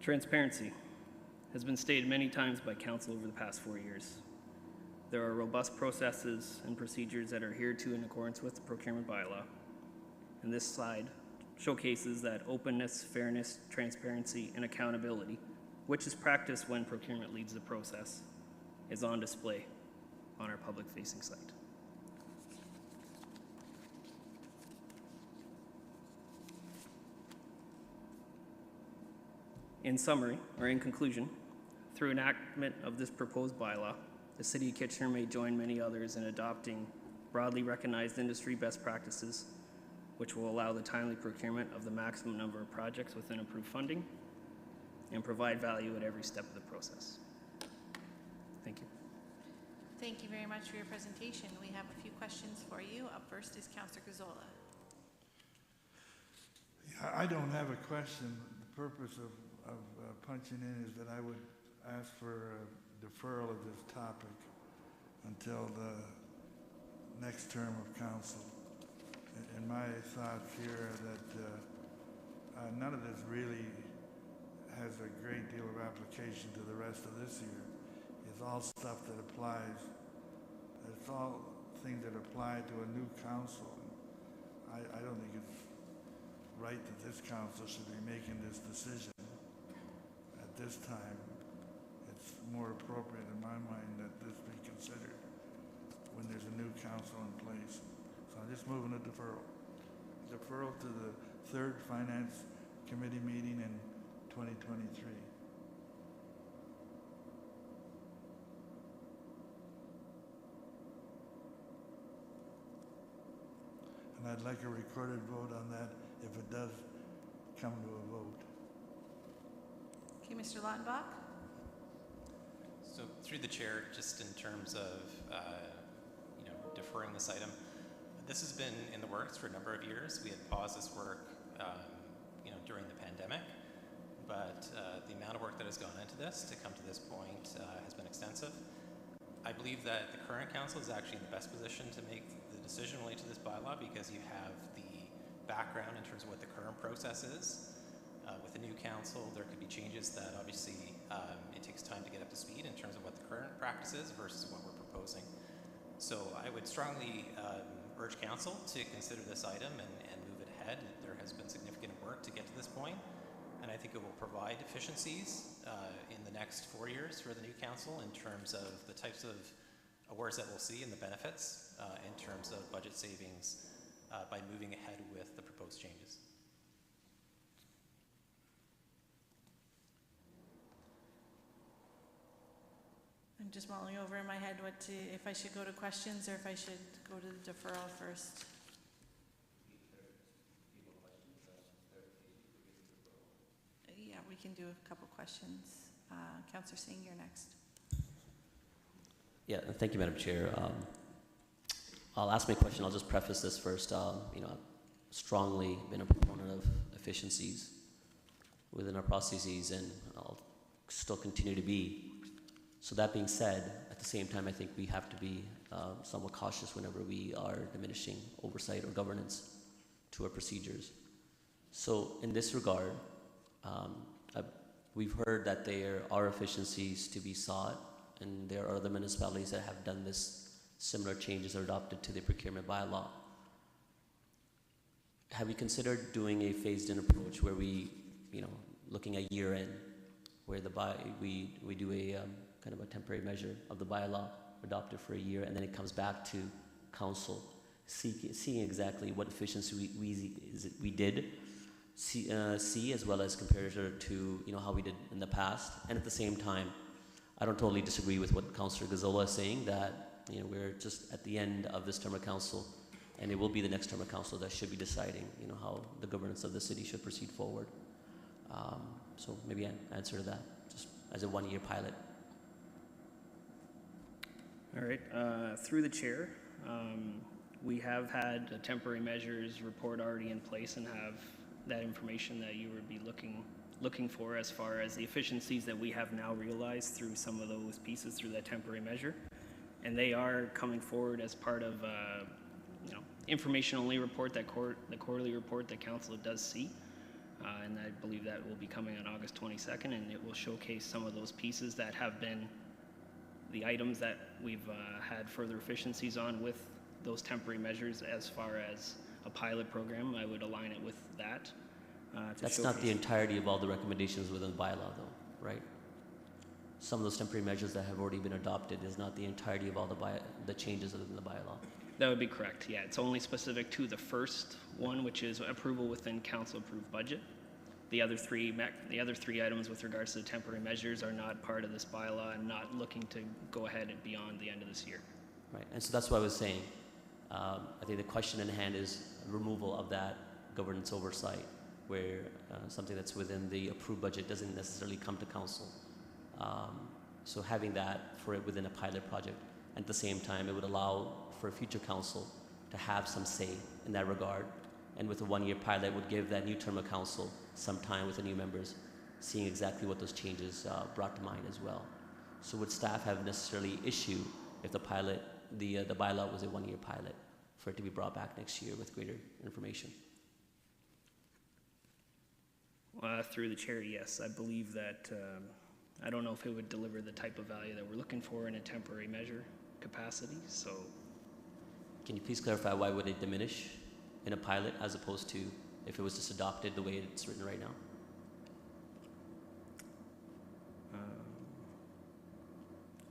Transparency has been stated many times by council over the past 4 years. There are robust processes and procedures that are adhered to in accordance with the procurement bylaw. And this slide showcases that openness, fairness, transparency, and accountability, which is practiced when procurement leads the process, is on display on our public-facing site. In summary, or in conclusion, through enactment of this proposed bylaw, the City of Kitchener may join many others in adopting broadly recognized industry best practices, which will allow the timely procurement of the maximum number of projects within approved funding and provide value at every step of the process. Thank you. Thank you very much for your presentation. We have a few questions for you. Up first is Councillor Gazzola. Yeah, I don't have a question. The purpose of punching in is that I would ask for a deferral of this topic until the next term of council. And my thoughts here are that none of this really has has a great deal of application to the rest of this year is all stuff that applies. It's all things that apply to a new council. I don't think it's right that this council should be making this decision at this time. It's more appropriate in my mind that this be considered when there's a new council in place. So I'm just moving a deferral. Deferral to the third Finance Committee meeting in 2023. And I'd like a recorded vote on that if it does come to a vote. Okay, Mr. Lautenbach? So through the chair, just in terms of deferring this item, this has been in the works for a number of years. We had paused this work during the pandemic, but the amount of work that has gone into this to come to this point has been extensive. I believe that the current council is actually in the best position to make the decision related to this bylaw because you have the background in terms of what the current process is. With the new council, there could be changes that obviously it takes time to get up to speed in terms of what the current practice is versus what we're proposing. So I would strongly urge council to consider this item and move it ahead. There has been significant work to get to this point, and I think it will provide efficiencies in the next 4 years for the new council in terms of the types of awards that we'll see and the benefits in terms of budget savings by moving ahead with the proposed changes. I'm just mulling over in my head if I should go to questions or if I should go to the deferral first. Yeah, we can do a couple questions. Councillor Singh, you're next. Yeah, thank you, Madam Chair. I'll ask my question. I'll just preface this first. I've strongly been a proponent of efficiencies within our processes, and I'll still continue to be. So that being said, at the same time, I think we have to be somewhat cautious whenever we are diminishing oversight or governance to our procedures. So in this regard, we've heard that there are efficiencies to be sought, and there are other municipalities that have done this, similar changes are adopted to the procurement bylaw. Have you considered doing a phased-in approach where we, looking at year-end, where we do a kind of a temporary measure of the bylaw adopted for a year, and then it comes back to council, seeing exactly what efficiency we did see, as well as comparator to how we did in the past. And at the same time, I don't totally disagree with what Councillor Gazzola is saying, that we're just at the end of this term of council, and it will be the next term of council that should be deciding how the governance of the city should proceed forward. So maybe an answer to that, just as a one-year pilot. All right, through the chair, we have had a temporary measures report already in place and have that information that you would be looking for as far as the efficiencies that we have now realized through some of those pieces through that temporary measure. And they are coming forward as part of information-only report, the quarterly report that council does see. And I believe that will be coming on August 22nd, and it will showcase some of those pieces that have been the items that we've had further efficiencies on with those temporary measures. As far as a pilot program, I would align it with that. That's not the entirety of all the recommendations within the bylaw, though, right? Some of those temporary measures that have already been adopted is not the entirety of all the changes within the bylaw. That would be correct, yeah. It's only specific to the first one, which is approval within council-approved budget. The other three items with regards to the temporary measures are not part of this bylaw and not looking to go ahead and beyond the end of this year. Right, and so that's what I was saying. I think the question in hand is removal of that governance oversight, where something that's within the approved budget doesn't necessarily come to council. So having that for it within a pilot project, and at the same time, it would allow for a future council to have some say in that regard. And with a one-year pilot, would give that new term of council some time with the new members, seeing exactly what those changes brought to mind as well. So would staff have necessarily issue if the pilot, the bylaw was a one-year pilot, for it to be brought back next year with greater information? Through the chair, yes. I believe that, I don't know if it would deliver the type of value that we're looking for in a temporary measure capacity, so. Can you please clarify why would it diminish in a pilot as opposed to if it was just adopted the way it's written right now?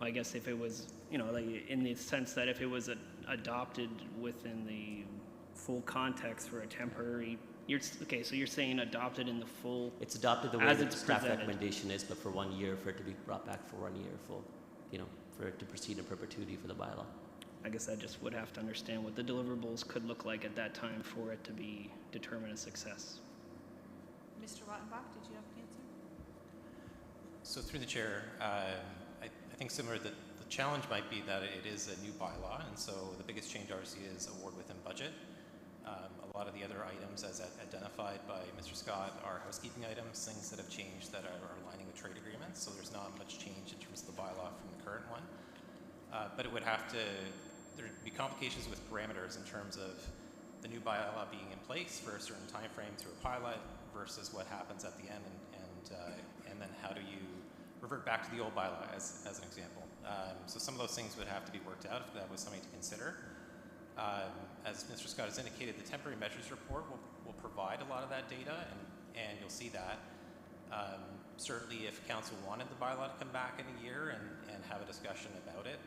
I guess if it was, like in the sense that if it was adopted within the full context for a temporary, so you're saying adopted in the full. It's adopted the way as the it's staff presented. recommendation is, but for 1 year, for it to be brought back for 1 year, for it to proceed in perpetuity for the bylaw. I guess I just would have to understand what the deliverables could look like at that time for it to be determined a success. Mr. Wattenbach, did you have an answer? So through the chair, I think similar that the challenge might be that it is a new bylaw, and so the biggest change obviously is award within budget. A lot of the other items, as identified by Mr. Scott, are housekeeping items, things that have changed that are aligning with trade agreements, so there's not much change in terms of the bylaw from the current one. But it would have to, there'd be complications with parameters in terms of the new bylaw being in place for a certain time frame through a pilot versus what happens at the end, and then how do you revert back to the old bylaw as an example. So some of those things would have to be worked out if that was something to consider. As Mr. Scott has indicated, the temporary measures report will provide a lot of that data, and you'll see that. Certainly if council wanted the bylaw to come back in a year and have a discussion about it,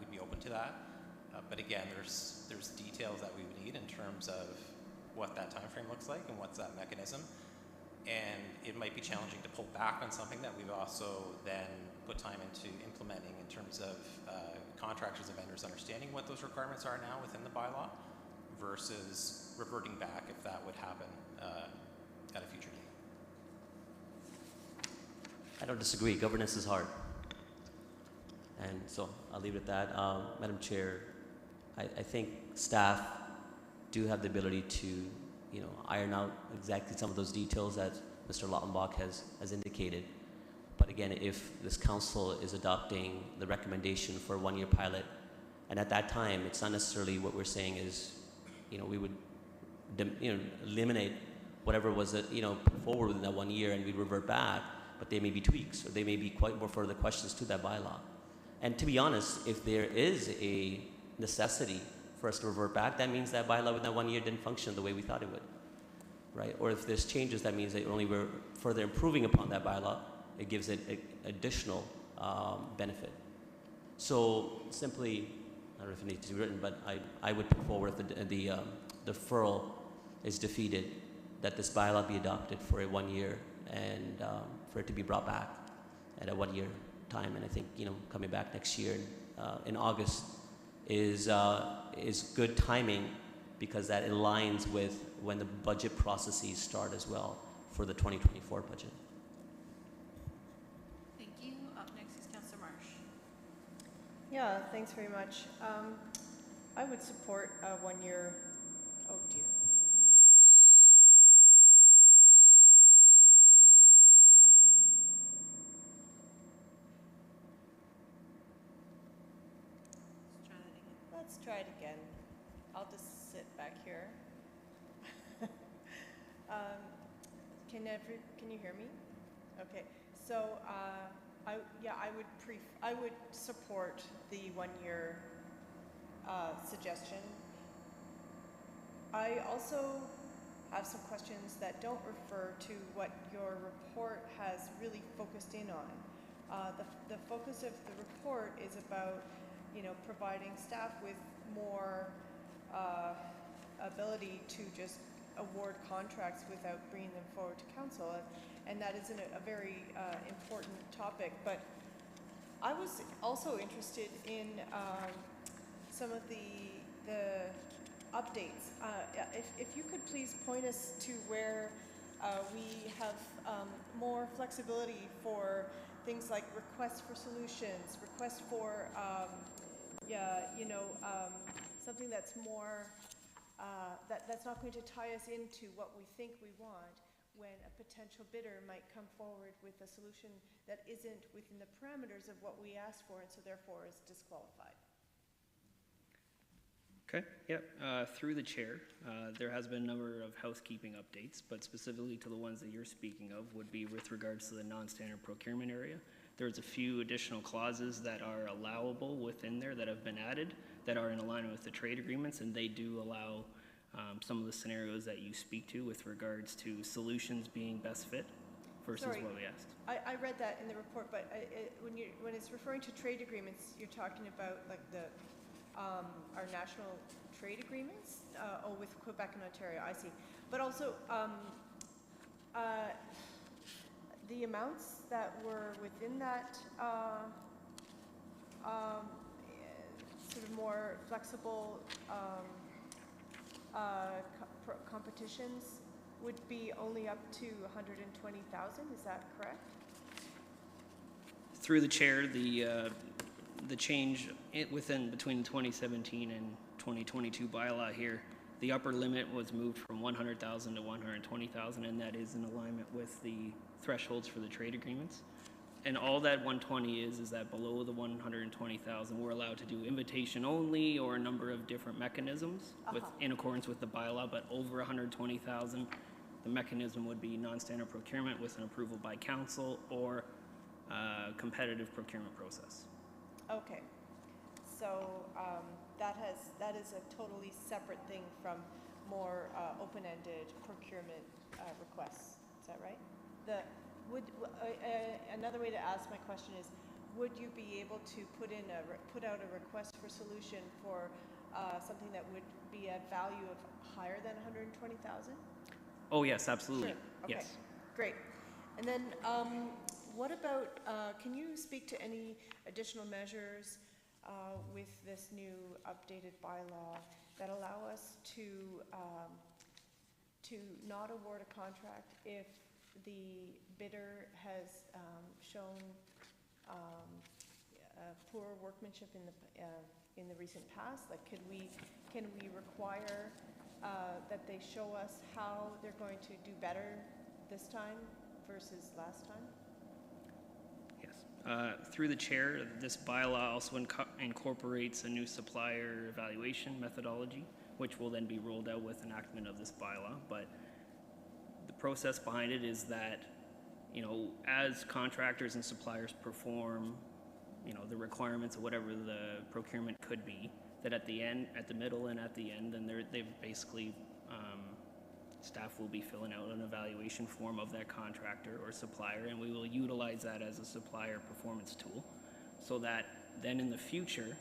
we'd be open to that. But again, there's details that we would need in terms of what that time frame looks like and what's that mechanism. And it might be challenging to pull back on something that we've also then put time into implementing in terms of contractors and vendors understanding what those requirements are now within the bylaw versus reverting back if that would happen at a future date. I don't disagree. Governance is hard. And so I'll leave it at that. Madam Chair, I think staff do have the ability to iron out exactly some of those details that Mr. Lautenbach has indicated. But again, if this council is adopting the recommendation for a 1 year pilot, and at that time, it's not necessarily what we're saying is, we would, eliminate whatever was, put forward within that 1 year and we'd revert back, but there may be tweaks or there may be quite more further questions to that bylaw. And to be honest, if there is a necessity for us to revert back, that means that bylaw within that 1 year didn't function the way we thought it would, right? Or if there's changes, that means that only we're further improving upon that bylaw. It gives it additional benefit. So simply, I don't know if it needs to be written, but I would put forward if the deferral is defeated, that this bylaw be adopted for a 1 year and for it to be brought back at a 1 year time. And I think coming back next year in August is good timing because that aligns with when the budget processes start as well for the 2024 budget. Thank you. Up next is Councilor Marsh. Yeah, thanks very much. I would support a 1 year, oh dear. Let's try it again. I'll just sit back here. Can you hear me? Okay. So I would support the 1 year suggestion. I also have some questions that don't refer to what your report has really focused in on. The focus of the report is about providing staff with more ability to just award contracts without bringing them forward to council, and that is a very important topic. But I was also interested in some of the updates. If you could please point us to where we have more flexibility for things like requests for solutions, requests for something that's more, that's not going to tie us into what we think we want when a potential bidder might come forward with a solution that isn't within the parameters of what we asked for and so therefore is disqualified. Okay, yep. Through the chair, there has been a number of housekeeping updates, but specifically to the ones that you're speaking of would be with regards to the non-standard procurement area. There's a few additional clauses that are allowable within there that have been added that are in alignment with the trade agreements, and they do allow some of the scenarios that you speak to with regards to solutions being best fit versus what we asked. I read that in the report, but when it's referring to trade agreements, you're talking about like the our national trade agreements, with Quebec and Ontario, I see. But also, the amounts that were within that sort of more flexible competitions would be only up to 120,000, is that correct? Through the chair, the change between 2017 and 2022 bylaw here, the upper limit was moved from 100,000 to 120,000, and that is in alignment with the thresholds for the trade agreements. And all that 120 is that below the 120,000, we're allowed to do invitation only or a number of different mechanisms in accordance with the bylaw, but over 120,000, the mechanism would be non-standard procurement with an approval by council or competitive procurement process. Okay, so that is a totally separate thing from more open-ended procurement requests. Is that right? Another way to ask my question is, would you be able to put out a request for solution for something that would be a value of higher than 120,000? Oh yes, absolutely. Sure. Okay. Yes. Great. And then what about, can you speak to any additional measures with this new updated bylaw that allow us to not award a contract if the bidder has shown poor workmanship in the recent past? Like, can we require that they show us how they're going to do better this time versus last time? Yes. Through the chair, this bylaw also incorporates a new supplier evaluation methodology, which will then be rolled out with enactment of this bylaw. But the process behind it is that, you know, as contractors and suppliers perform, you know, the requirements of whatever the procurement could be, that at the end, at the middle and at the end, then they've basically, staff will be filling out an evaluation form of that contractor or supplier, and we will utilize that as a supplier performance tool, so that then in the future,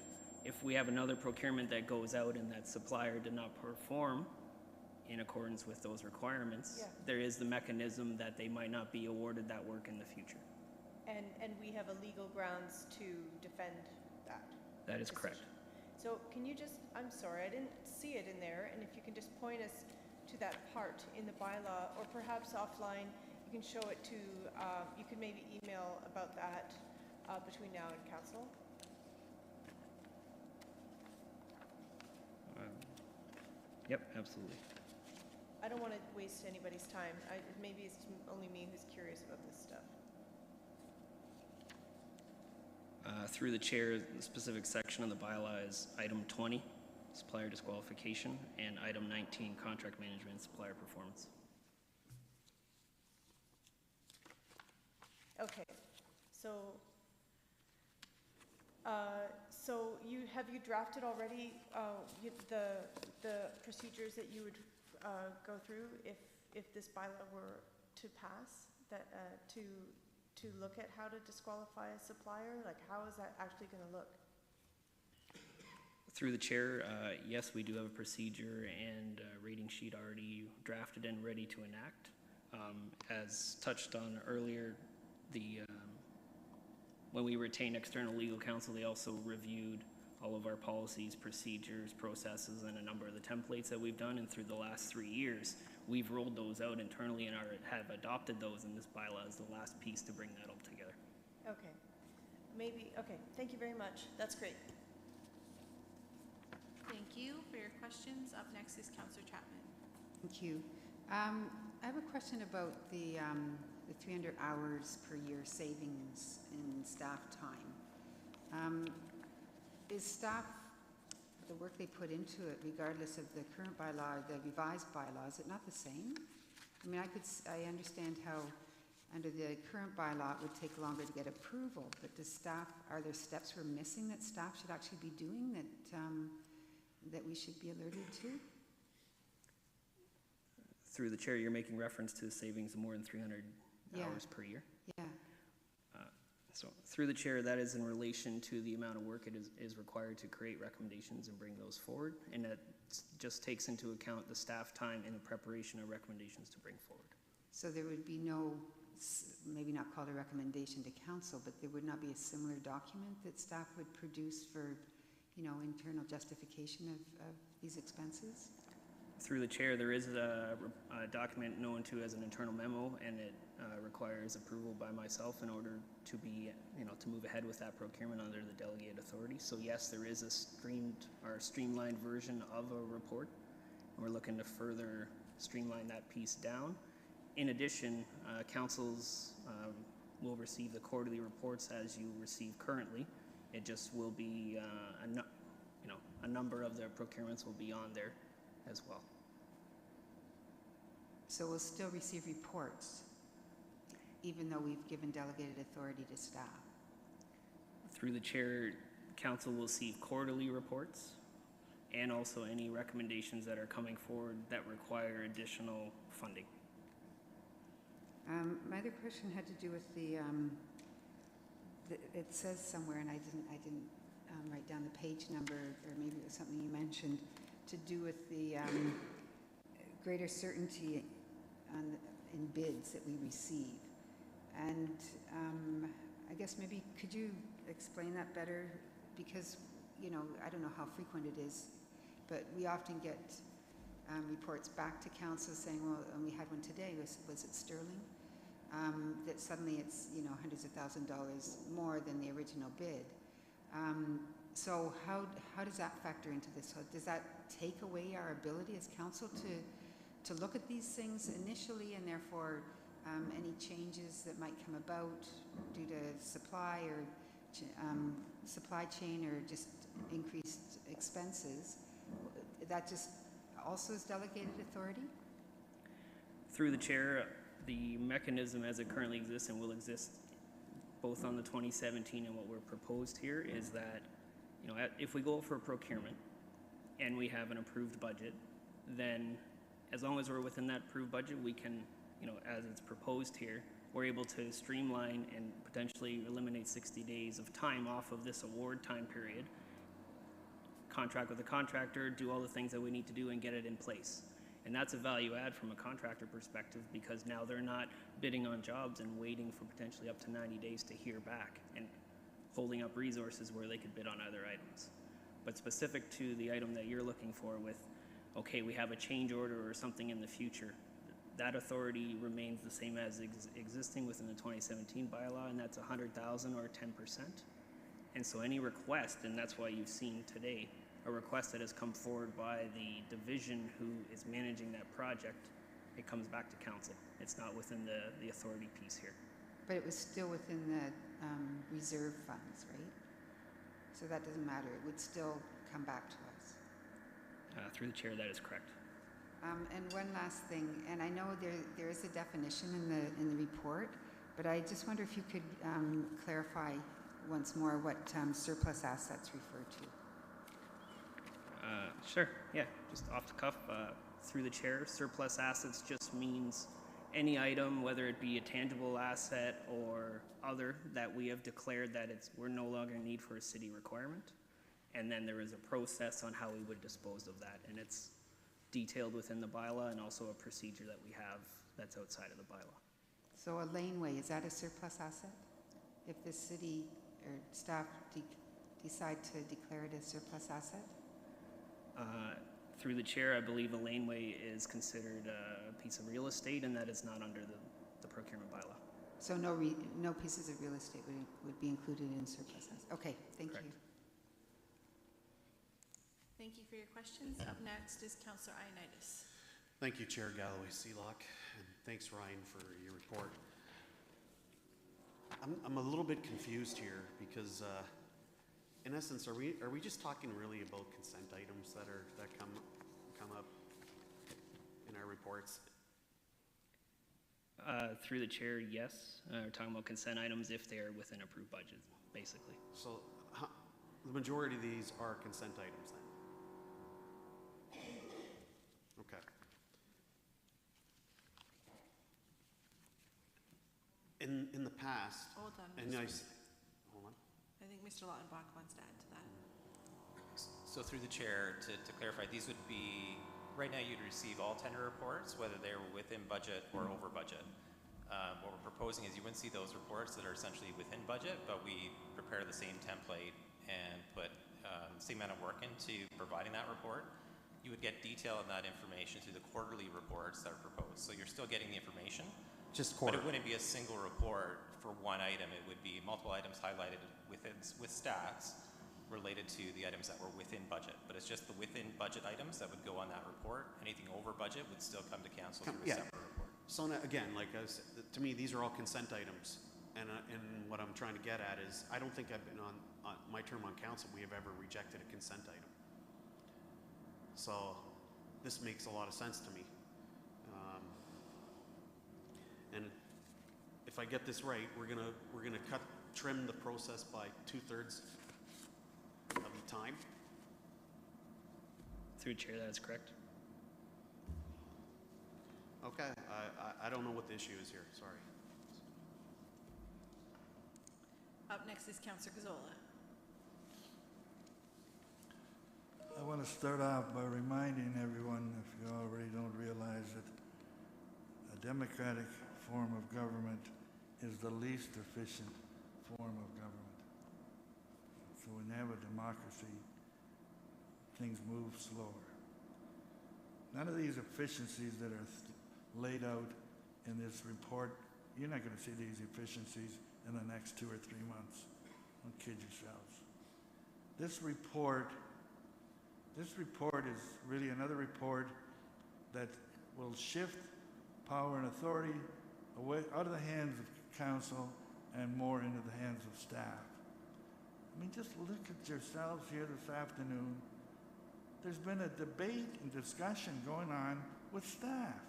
if we have another procurement that goes out and that supplier did not perform in accordance with those requirements, there is the mechanism that they might not be awarded that work in the future. And we have a legal grounds to defend that. That is decision. correct. So can you just, I'm sorry, I didn't see it in there, and if you can just point us to that part in the bylaw, or perhaps offline, you can show it to, you can maybe email about that between now and council. Yep, absolutely. I don't want to waste anybody's time. Maybe it's only me who's curious about this stuff. Through the chair, the specific section of the bylaw is item 20, supplier disqualification, and item 19, contract management and supplier performance. Okay, so have you drafted already the procedures that you would go through if this bylaw were to pass, that to look at how to disqualify a supplier? Like, how is that actually going to look? Through the chair, yes, we do have a procedure and a rating sheet already drafted and ready to enact. As touched on earlier, when we retained external legal counsel, they also reviewed all of our policies, procedures, processes, and a number of the templates that we've done. And through the last 3 years, we've rolled those out internally and have adopted those, and this bylaw is the last piece to bring that all together. Okay. Maybe, okay, thank you very much. That's great. Thank you for your questions. Up next is Councillor Chapman. Thank you. I have a question about the 300 hours per year savings in staff time. Is staff the work they put into it, regardless of the current bylaw or the revised bylaw, is it not the same? I mean, I understand how under the current bylaw it would take longer to get approval, but does staff, are there steps we're missing that staff should actually be doing that we should be alerted to? Through the chair, you're making reference to savings of more than 300 Yeah. hours per year. Yeah. So through the chair, that is in relation to the amount of work it is required to create recommendations and bring those forward. And that just takes into account the staff time in the preparation of recommendations to bring forward. So there would be no, maybe not called a recommendation to council, but there would not be a similar document that staff would produce for, you know, internal justification of these expenses? Through the chair, there is a document known to as an internal memo, and it requires approval by myself in order to be, to move ahead with that procurement under the delegated authority. So yes, there is a streamlined version of a report, and we're looking to further streamline that piece down. In addition, councils will receive the quarterly reports as you receive currently. It just will be, a number of the procurements will be on there as well. So we'll still receive reports, even though we've given delegated authority to staff? Through the chair, council will receive quarterly reports and also any recommendations that are coming forward that require additional funding. My other question had to do with it says somewhere, and I didn't write down the page number, or maybe it was something you mentioned, to do with the greater certainty in bids that we receive. And I guess maybe could you explain that better? Because, I don't know how frequent it is, but we often get reports back to council saying, well, and we had one today, was it Sterling? That suddenly it's, hundreds of $1,000s more than the original bid. So how does that factor into this? So does that take away our ability as council to look at these things initially, and therefore any changes that might come about due to supply or supply chain or just increased expenses, that just also is delegated authority? Through the chair, the mechanism as it currently exists and will exist both on the 2017 and what we're proposed here is that, if we go for procurement and we have an approved budget, then as long as we're within that approved budget, we can, as it's proposed here, we're able to streamline and potentially eliminate 60 days of time off of this award time period, contract with the contractor, do all the things that we need to do and get it in place. And that's a value add from a contractor perspective, because now they're not bidding on jobs and waiting for potentially up to 90 days to hear back and holding up resources where they could bid on other items. But specific to the item that you're looking for with, okay, we have a change order or something in the future, that authority remains the same as existing within the 2017 bylaw, and that's 100,000 or 10%. And so any request, and that's why you've seen today, a request that has come forward by the division who is managing that project, it comes back to council. It's not within the authority piece here. But it was still within the reserve funds, right? So that doesn't matter. It would still come back to us. Through the chair, that is correct. And one last thing, and I know there is a definition in the report, but I just wonder if you could clarify once more what surplus assets refer to. Sure, yeah, just off the cuff, through the chair, surplus assets just means any item, whether it be a tangible asset or other, that we have declared that we're no longer in need for a city requirement. And then there is a process on how we would dispose of that, and it's detailed within the bylaw and also a procedure that we have that's outside of the bylaw. So a laneway, is that a surplus asset? If the city or staff decide to declare it a surplus asset? Through the chair, I believe a laneway is considered a piece of real estate, and that is not under the procurement bylaw. So no pieces of real estate would be included in surplus assets. Okay, thank you. Thank you for your questions. Up next is Councillor Ioannidis. Thank you, Chair Galloway-Sealock, and thanks, Ryan, for your report. I'm a little bit confused here because in essence, are we just talking really about consent items that come up in our reports? Through the chair, yes. We're talking about consent items if they are within approved budget, basically. So the majority of these are consent items then? Okay. In the past, Hold on. and hold on. I think Mr. Lautenbach wants to add to that. So through the chair, to clarify, these would be, right now you'd receive all tender reports, whether they were within budget or over budget. What we're proposing is you wouldn't see those reports that are essentially within budget, but we prepare the same template and put same amount of work into providing that report. You would get detail of that information through the quarterly reports that are proposed. So you're still getting the information, Just but it wouldn't be a single report for one item. It would be multiple items highlighted with stats related to the items that were within budget. But it's just the within budget items that would go on that report. Anything over budget would still come to council through a separate report. So now, again, like to me, these are all consent items, and what I'm trying to get at is, I don't think I've been on my term on council, we have ever rejected a consent item. So this makes a lot of sense to me. And if I get this right, we're gonna trim the process by 2/3 of the time. Through the chair, that is correct. Okay, I don't know what the issue is here, sorry. Up next is Councillor Gazzola. I want to start off by reminding everyone, if you already don't realize it, a democratic form of government is the least efficient form of government. So when you have a democracy, things move slower. None of these efficiencies that are laid out in this report, you're not going to see these efficiencies in the next 2 or 3 months. Don't kid yourselves. This report is really another report that will shift power and authority away out of the hands of council and more into the hands of staff. I mean, just look at yourselves here this afternoon. There's been a debate and discussion going on with staff.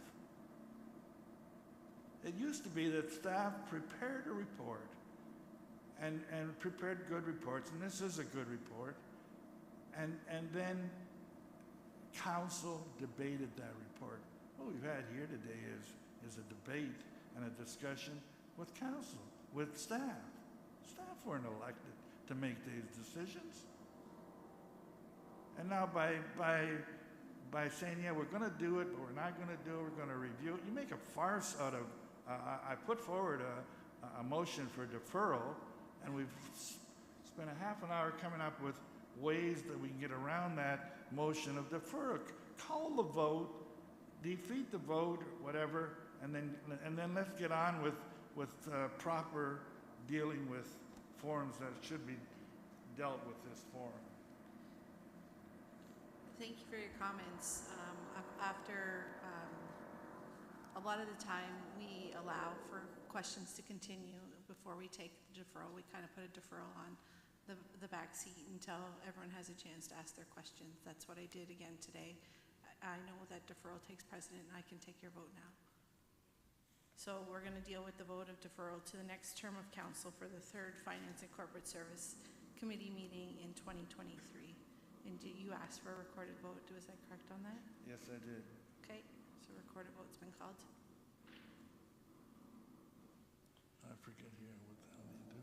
It used to be that staff prepared a report and prepared good reports, and this is a good report, and then council debated that report. What we've had here today is a debate and a discussion with council, with staff. Staff weren't elected to make these decisions. And now by saying, yeah, we're going to do it, but we're not going to do it, we're going to review it, you make a farce out of, I put forward a motion for deferral, and we've spent a half an hour coming up with ways that we can get around that motion of deferral. Call the vote, defeat the vote, whatever, and then let's get on with proper dealing with forums that should be dealt with this forum. Thank you for your comments. A lot of the time we allow for questions to continue before we take the deferral. We kind of put a deferral on the back seat until everyone has a chance to ask their questions. That's what I did again today. I know that deferral takes precedent, and I can take your vote now. So we're going to deal with the vote of deferral to the next term of council for the 3rd Finance and Corporate Service Committee meeting in 2023. And you asked for a recorded vote. Was I correct on that? Yes, I did. Okay, so recorded vote's been called. I forget here what the hell you do.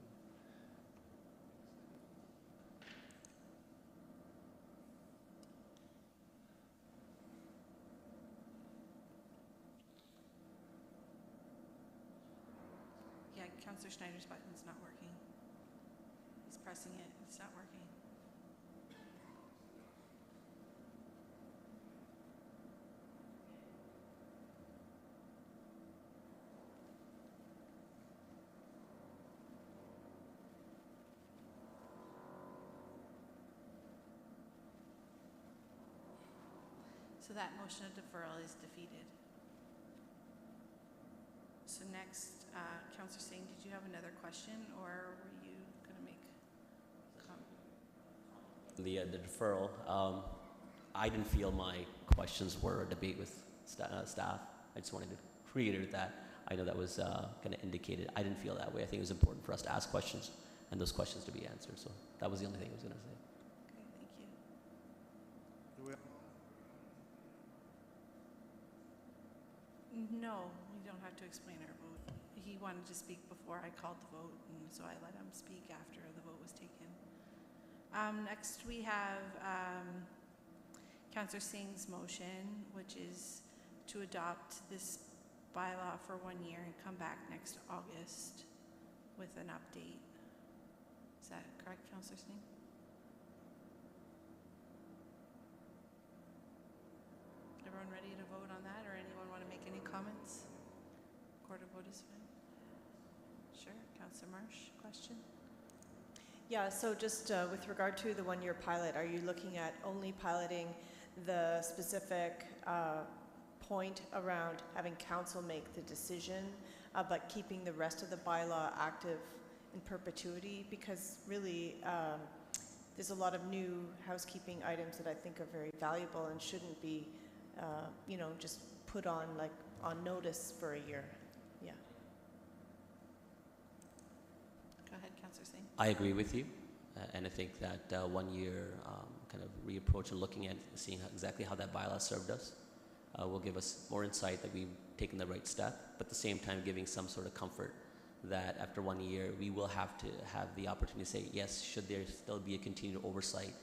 Yeah, Councillor Schneider's button's not working. He's pressing it, it's not working. So that motion of deferral is defeated. So next, Councillor Singh, did you have another question, or were you going to make a comment? the deferral. I didn't feel my questions were a debate with staff. I just wanted to reiterate that. I know that was kind of indicated. I didn't feel that way. I think it was important for us to ask questions and those questions to be answered. So that was the only thing I was going to say. Okay, thank you. No, we don't have to explain our vote. He wanted to speak before I called the vote, and so I let him speak after the vote was taken. Next, we have Councillor Singh's motion, which is to adopt this bylaw for 1 year and come back next August with an update. Is that correct, Councillor Singh? Everyone ready to vote on that, or anyone want to make any comments? Recorded vote is fine. Sure, Councillor Marsh, question? Yeah, so just with regard to the 1 year pilot, are you looking at only piloting the specific point around having council make the decision, but keeping the rest of the bylaw active in perpetuity? Because really, there's a lot of new housekeeping items that I think are very valuable and shouldn't be, you know, just put on on notice for a year. Yeah. Go ahead, Councillor Singh. I agree with you, and I think that 1 year kind of reapproach and looking at seeing exactly how that bylaw served us will give us more insight that we've taken the right step, but at the same time giving some sort of comfort that after 1 year we will have to have the opportunity to say, yes, should there still be a continued oversight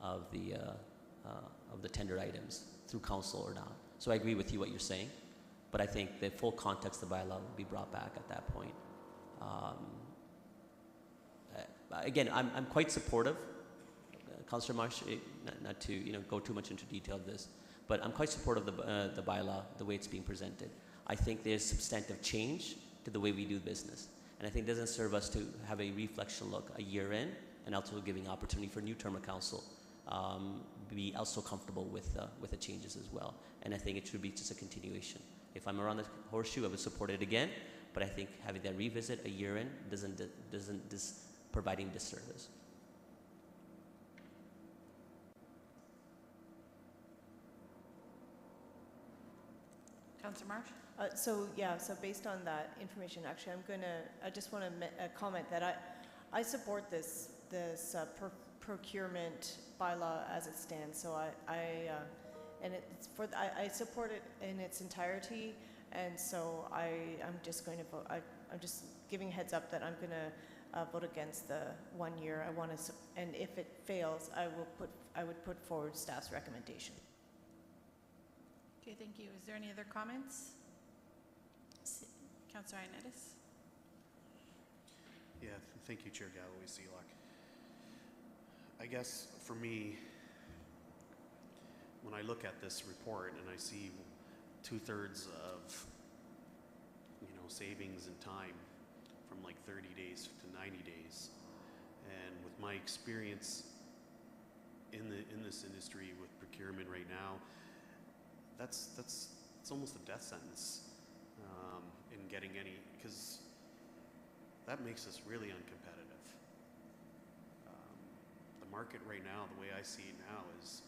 of the tender items through council or not. So I agree with you what you're saying, but I think the full context of the bylaw will be brought back at that point. Again, I'm quite supportive, Councillor Marsh, not to go too much into detail of this, but I'm quite supportive of the bylaw, the way it's being presented. I think there's substantive change to the way we do business, and I think it doesn't serve us to have a reflection look a year in, and also giving opportunity for new term of council be also comfortable with the changes as well. And I think it should be just a continuation. If I'm around the horseshoe, I would support it again, but I think having that revisit a year in doesn't providing disservice. Councillor Marsh? So based on that information, actually, I just want to comment that I support this procurement bylaw as it stands. So I support it in its entirety, and so I'm just going to vote. I'm just giving a heads up that I'm going to vote against the 1 year. I want to, and if it fails, I would put forward staff's recommendation. Okay, thank you. Is there any other comments? Councillor Ioannidis? Yeah, thank you, Chair Galloway-Seelock. I guess for me, when I look at this report and I see 2/3 of, savings in time from like 30 days to 90 days, and with my experience in this industry with procurement right now, it's almost a death sentence in getting any, because that makes us really uncompetitive. The market right now, the way I see it now, is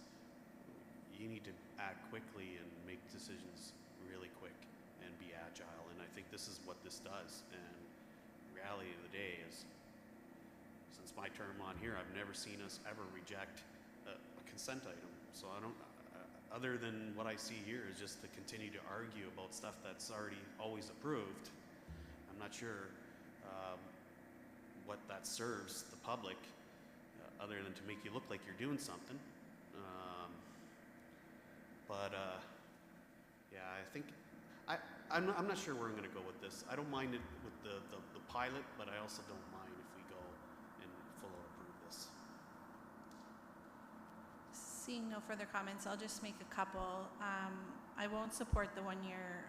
you need to act quickly and make decisions really quick and be agile, and I think this is what this does. And the reality of the day is, since my term on here, I've never seen us ever reject a consent item. So I don't, other than what I see here is just to continue to argue about stuff that's already always approved. I'm not sure what that serves the public, other than to make you look like you're doing something. Yeah, I think I'm not sure where I'm going to go with this. I don't mind it with the pilot, but I also don't mind if we go and full approve this. Seeing no further comments, I'll just make a couple. I won't support the 1 year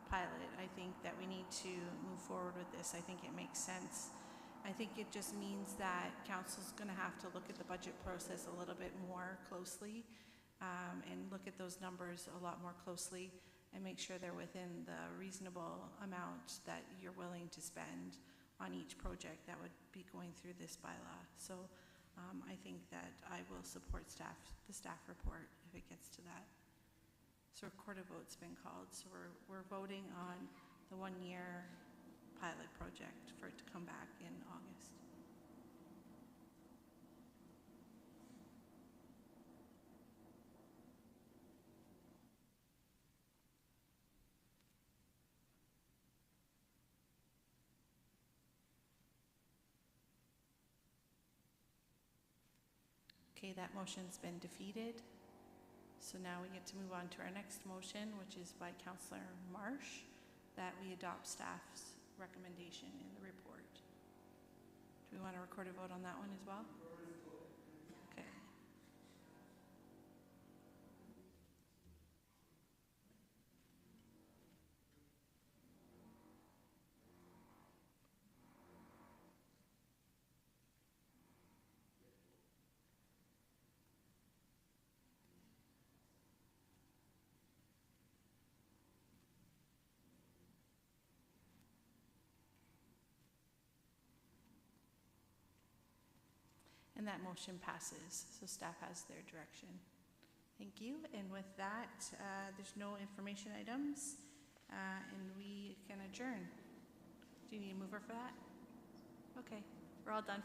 pilot. I think that we need to move forward with this. I think it makes sense. I think it just means that council's going to have to look at the budget process a little bit more closely and look at those numbers a lot more closely and make sure they're within the reasonable amount that you're willing to spend on each project that would be going through this bylaw. So I think that I will support the staff report if it gets to that. So a record of vote's been called, so we're voting on the 1-year pilot project for it to come back in August. Okay, that motion's been defeated. So now we get to move on to our next motion, which is by Councillor Marsh, that we adopt staff's recommendation in the report. Do we want to record a vote on that one as well? Okay. And that motion passes, so staff has their direction. Thank you, and with that, there's no information items, and we can adjourn. Do you need a mover for that? Okay, we're all done.